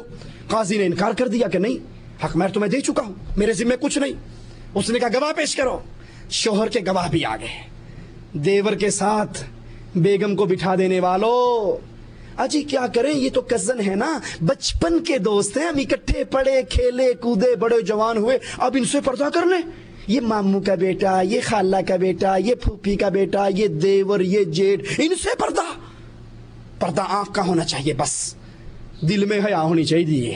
قاضی نے انکار کر دیا کہ نہیں، حق مہر تو میں دے چکا ہوں، میرے ذمہ کچھ نہیں۔ اس نے کہا گواہ پیش کرو۔ شوہر کے گواہ بھی آ گئے۔ دیور کے ساتھ بیگم کو بٹھا دینے والوں، اجی کیا کریں، یہ تو کزن ہے نا، بچپن کے دوست ہیں، ہم اکٹھے پڑھے کھیلے کودے بڑے جوان ہوئے، اب ان سے پردہ کر لیں۔ یہ ماموں کا بیٹا، یہ خالہ کا بیٹا، یہ پھوپھی کا بیٹا، یہ دیور، یہ جیٹ، ان سے پردہ۔ پردہ آنکھ کا ہونا چاہیے، بس دل میں حیا ہونی چاہیے۔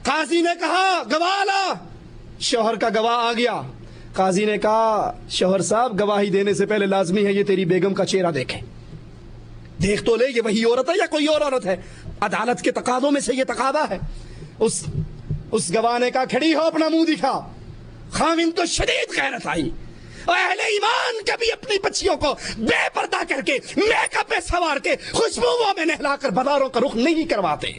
قاضی نے کہا گواہ لا، شوہر کا گواہ آ گیا۔ قاضی نے کہا شوہر صاحب گواہی دینے سے پہلے لازمی ہے یہ تیری بیگم کا چہرہ دیکھیں، دیکھ تو لے یہ وہی عورت ہے یا کوئی اور عورت ہے۔ عدالت کے تقاضوں میں سے یہ تقاضا ہے۔ اس گواہ نے کہا کھڑی ہو، اپنا منہ دکھا۔ خاوند تو شدید غیرت آئی، اور اہل ایمان کبھی اپنی بچیوں کو بے پردہ کر کے میک اپ میں سوار کے خوشبوؤں میں نہلا کر بازاروں کا رخ نہیں کرواتے،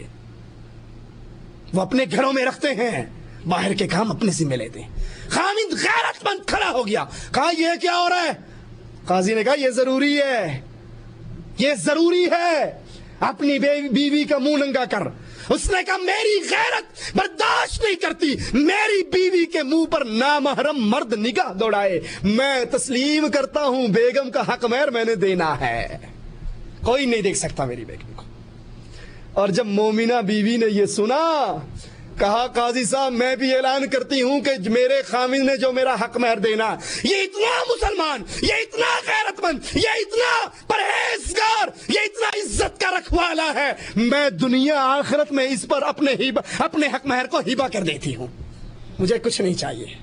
وہ اپنے گھروں میں رکھتے ہیں، باہر کے کام اپنے ذمہ لیتے ہیں۔ خاوند غیرت مند کھڑا ہو گیا، کہا یہ کیا ہو رہا ہے؟ قاضی نے کہا یہ ضروری ہے، یہ ضروری ہے، اپنی بیوی کا منہ ننگا کر۔ اس نے کہا میری غیرت برداشت نہیں کرتی میری بیوی کے منہ پر نامحرم مرد نگاہ دوڑائے، میں تسلیم کرتا ہوں بیگم کا حق مہر میں نے دینا ہے، کوئی نہیں دیکھ سکتا میری بیگم کو۔ اور جب مومنہ بیوی نے یہ سنا، کہا قاضی صاحب میں بھی اعلان کرتی ہوں کہ میرے خاوند نے جو میرا حق مہر دینا، یہ اتنا مسلمان، یہ اتنا غیرت مند، یہ اتنا پرہیزگار، یہ اتنا عزت کا رکھوالا ہے، میں دنیا آخرت میں اس پر اپنے حق مہر کو ہبہ کر دیتی ہوں، مجھے کچھ نہیں چاہیے۔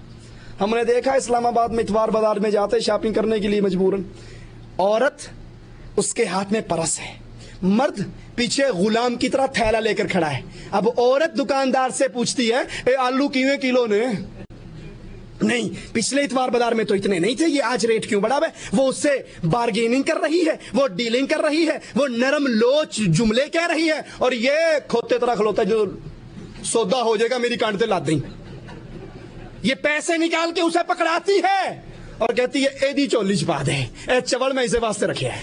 ہم نے دیکھا اسلام آباد میں اتوار بازار میں جاتے شاپنگ کرنے کے لیے مجبوراً، عورت اس کے ہاتھ میں پرس ہے، مرد پیچھے غلام کی طرح تھیلا لے کر کھڑا ہے۔ اب عورت دکاندار سے پوچھتی ہے اے آلو کیویں کلو نے؟ نہیں پچھلے اتوار بازار میں تو اتنے نہیں تھے، یہ آج ریٹ کیوں بڑھا ہے؟ وہ اس سے بارگیننگ کر رہی ہے، وہ ڈیلنگ کر رہی ہے، وہ نرم لوچ جملے کہہ رہی ہے، اور یہ کھوتے طرح کھلوتا ہے جو سودا ہو جائے گا میری کانٹے لا دیں۔ یہ پیسے نکال کے اسے پکڑاتی ہے اور کہتی ہے ایدی چولی چھپا دے، اے چوڑ میں اسے واسطے رکھے ہے۔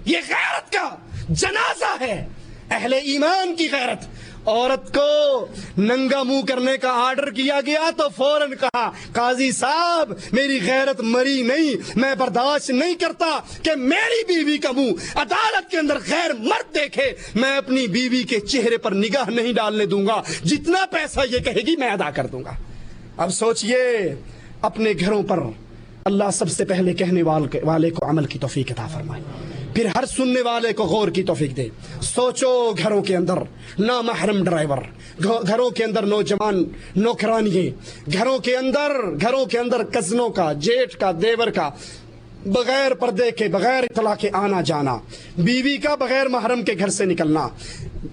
یہ غیرت کا جنازہ ہے، اہل ایمان کی غیرت۔ عورت کو ننگا منہ کرنے کا آرڈر کیا گیا تو فوراً کہا قاضی صاحب میری غیرت مری نہیں، میں برداشت نہیں کرتا کہ میری بیوی کا منہ عدالت کے اندر غیر مرد دیکھے، میں اپنی بیوی کے چہرے پر نگاہ نہیں ڈالنے دوں گا، جتنا پیسہ یہ کہے گی میں ادا کر دوں گا۔ اب سوچئے اپنے گھروں پر اللہ سب سے پہلے کہنے والے کو عمل کی توفیق عطا فرمائے، پھر ہر سننے والے کو غور کی توفیق دے۔ سوچو گھروں کے اندر نامحرم ڈرائیور، گھروں کے اندر نوجوان نوکرانیے، گھروں کے اندر کزنوں کا، جیٹ کا، دیور کا بغیر پردے کے، بغیر اطلاع کے آنا جانا، بیوی کا بغیر محرم کے گھر سے نکلنا،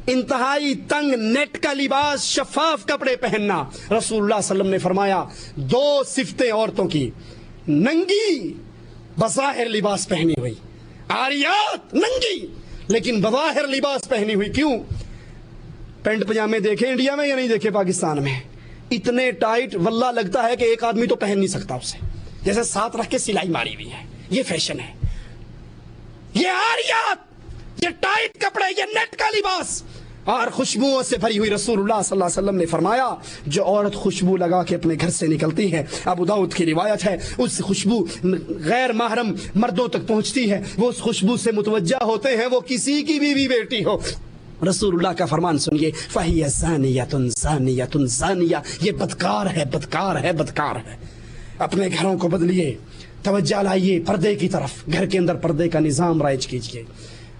انتہائی تنگ نیٹ کا لباس، شفاف کپڑے پہننا۔ رسول اللہ صلی اللہ علیہ وسلم نے فرمایا دو صفتیں عورتوں کی، ننگی بظاہر لباس پہنی ہوئی، عاریات ننگی لیکن بظاہر لباس پہنی ہوئی۔ کیوں؟ پینٹ پجامے دیکھے انڈیا میں یا نہیں دیکھے پاکستان میں؟ اتنے ٹائٹ واللہ لگتا ہے کہ ایک آدمی تو پہن نہیں سکتا اسے، جیسے ساتھ رکھ کے سلائی ماری ہوئی ہے۔ یہ فیشن ہے، یہ عاریات، یہ ٹائٹ کپڑے، یہ نیٹ کا لباس اور خوشبوؤں سے بھری ہوئی۔ رسول اللہ صلی اللہ علیہ وسلم نے فرمایا جو عورت خوشبو لگا کے اپنے گھر سے نکلتی ہے، ابو داؤد کی روایت ہے، اس خوشبو غیر محرم مردوں تک پہنچتی ہے، وہ اس خوشبو سے متوجہ ہوتے ہیں، وہ کسی کی بیوی بیٹی ہو۔ رسول اللہ کا فرمان سنیے، فَهِيَ زَانِيَةٌ زَانِيَةٌ زَانِيَةٌ، یہ بدکار ہے، بدکار ہے، بدکار ہے۔ اپنے گھروں کو بدلیے، توجہ لائیے پردے کی طرف، گھر کے اندر پردے کا نظام رائج کیجیے۔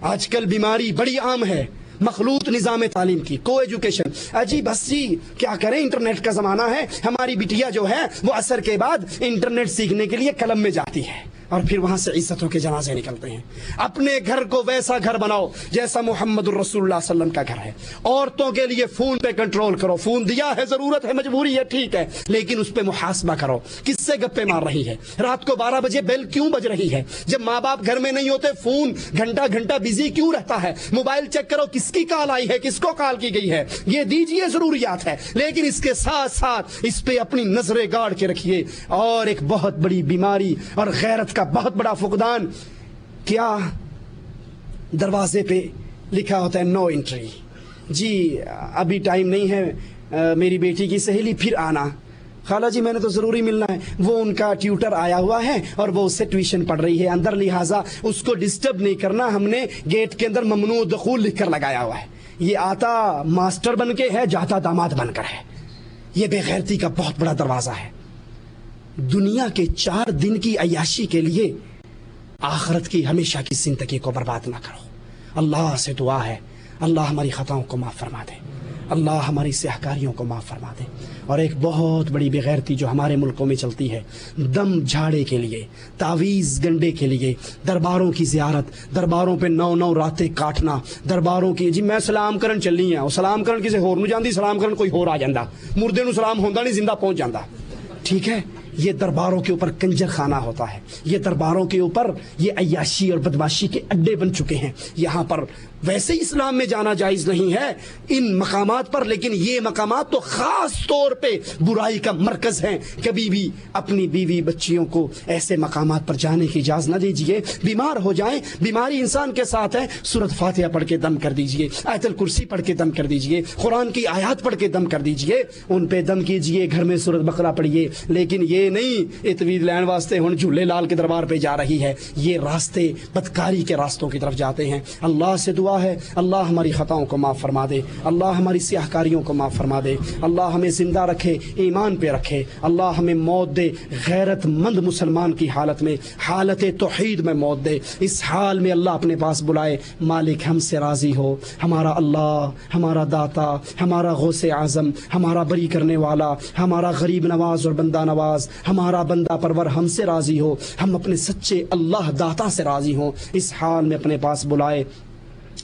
آج کل بیماری بڑی عام ہے، مخلوط نظام تعلیم کی، کو ایجوکیشن۔ اجی بس جی کیا کریں، انٹرنیٹ کا زمانہ ہے، ہماری بٹیا جو ہے وہ عصر کے بعد انٹرنیٹ سیکھنے کے لیے کلب میں جاتی ہے، اور پھر وہاں سے عزتوں کے جنازے نکلتے ہیں. اپنے گھر کو ویسا گھر بناؤ جیسا محمد الرسول اللہ صلی اللہ علیہ وسلم کا گھر ہے. عورتوں کے لیے فون پہ کنٹرول کرو. فون دیا ہے, ضرورت ہے, مجبوری ہے, ٹھیک ہے, لیکن اس پہ محاسبہ کرو. کس سے گپے مار رہی ہے؟ رات کو 12 بجے بیل کیوں بج رہی ہے؟ جب ماں باپ گھر میں نہیں ہوتے فون گھنٹہ گھنٹہ بزی کیوں رہتا ہے؟ موبائل چیک کرو کس کی کال آئی ہے, کس کو کال کی گئی ہے. یہ دیجئے ضروریات ہے, لیکن اس کے ساتھ ساتھ اس پہ اپنی نظریں گاڑ کے رکھیے. اور ایک بہت بڑی بیماری اور غیرت کا بہت بڑا فقدان, کیا دروازے پہ لکھا ہوتا ہے نو انٹری, جی ابھی ٹائم نہیں ہے, میری بیٹی کی سہیلی پھر آنا. خالہ جی میں نے تو ضروری ملنا ہے, وہ ان کا ٹیوٹر آیا ہوا ہے اور وہ اس سے ٹیوشن پڑھ رہی ہے اندر, لہٰذا اس کو ڈسٹرب نہیں کرنا. ہم نے گیٹ کے اندر ممنوع دخول لکھ کر لگایا ہوا ہے. یہ آتا ماسٹر بن کے ہے, جاتا داماد بن کر ہے. یہ بے غیرتی کا بہت بڑا دروازہ ہے. دنیا کے 4 دن کی عیاشی کے لیے آخرت کی ہمیشہ کی زندگی کو برباد نہ کرو. اللہ سے دعا ہے اللہ ہماری خطاؤں کو معاف فرما دے, اللہ ہماری سیاہکاریوں کو معاف فرما دے. اور ایک بہت بڑی بے غیرتی جو ہمارے ملکوں میں چلتی ہے, دم جھاڑے کے لیے, تعویذ گنڈے کے لیے درباروں کی زیارت, درباروں پہ 9 راتیں کاٹنا, درباروں کی, جی میں سلام کرن چلی ہوں, سلام کرن کسی ہور نو جاندی, سلام کرن کوئی ہور آ جاندا, مردے نو سلام ہوندا نہیں, زندہ پہنچ جاندا. ٹھیک ہے, یہ درباروں کے اوپر کنجر خانہ ہوتا ہے. یہ درباروں کے اوپر یہ عیاشی اور بدماشی کے اڈے بن چکے ہیں. یہاں پر ویسے اسلام میں جانا جائز نہیں ہے ان مقامات پر, لیکن یہ مقامات تو خاص طور پہ برائی کا مرکز ہیں. کبھی بھی اپنی بیوی بچیوں کو ایسے مقامات پر جانے کی اجازت نہ دیجیے. بیمار ہو جائیں, بیماری انسان کے ساتھ ہے, سورۃ فاتحہ پڑھ کے دم کر دیجیے, آیت الکرسی پڑھ کے دم کر دیجیے, قرآن کی آیات پڑھ کے دم کر دیجیے, ان پہ دم کیجیے. گھر میں سورۃ بقرہ پڑھیے, لیکن یہ نہیں اتوید لین واسطے ہن جھولے لال کے دربار پہ جا رہی ہے. یہ راستے بدکاری کے راستوں کی طرف جاتے ہیں. اللہ سے دعا ہے اللہ ہماری خطاؤں کو معاف فرما دے, اللہ ہماری سیاہکاریوں کو معاف فرما دے, اللہ ہمیں زندہ رکھے, ایمان پہ رکھے, اللہ ہمیں موت دے غیرت مند مسلمان کی حالت میں, حالت توحید میں موت دے. اس حال میں اللہ اپنے پاس بلائے, مالک ہم سے راضی ہو, ہمارا اللہ, ہمارا داتا, ہمارا غوث اعظم, ہمارا بری کرنے والا, ہمارا غریب نواز اور بندہ نواز, ہمارا بندہ پرور ہم سے راضی ہو, ہم اپنے سچے اللہ داتا سے راضی ہوں. اس حال میں اپنے پاس بلائے.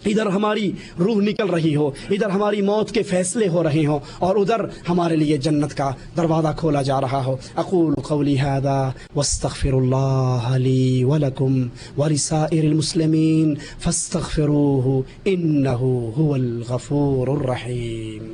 ادھر ہماری روح نکل رہی ہو, ادھر ہماری موت کے فیصلے ہو رہے ہوں, اور ادھر ہمارے لیے جنت کا دروازہ کھولا جا رہا ہو. اقول قولی ھذا واستغفر اللہ لی ولکم ولسائر المسلمین فاستغفروہ انہ هو الغفور الرحیم.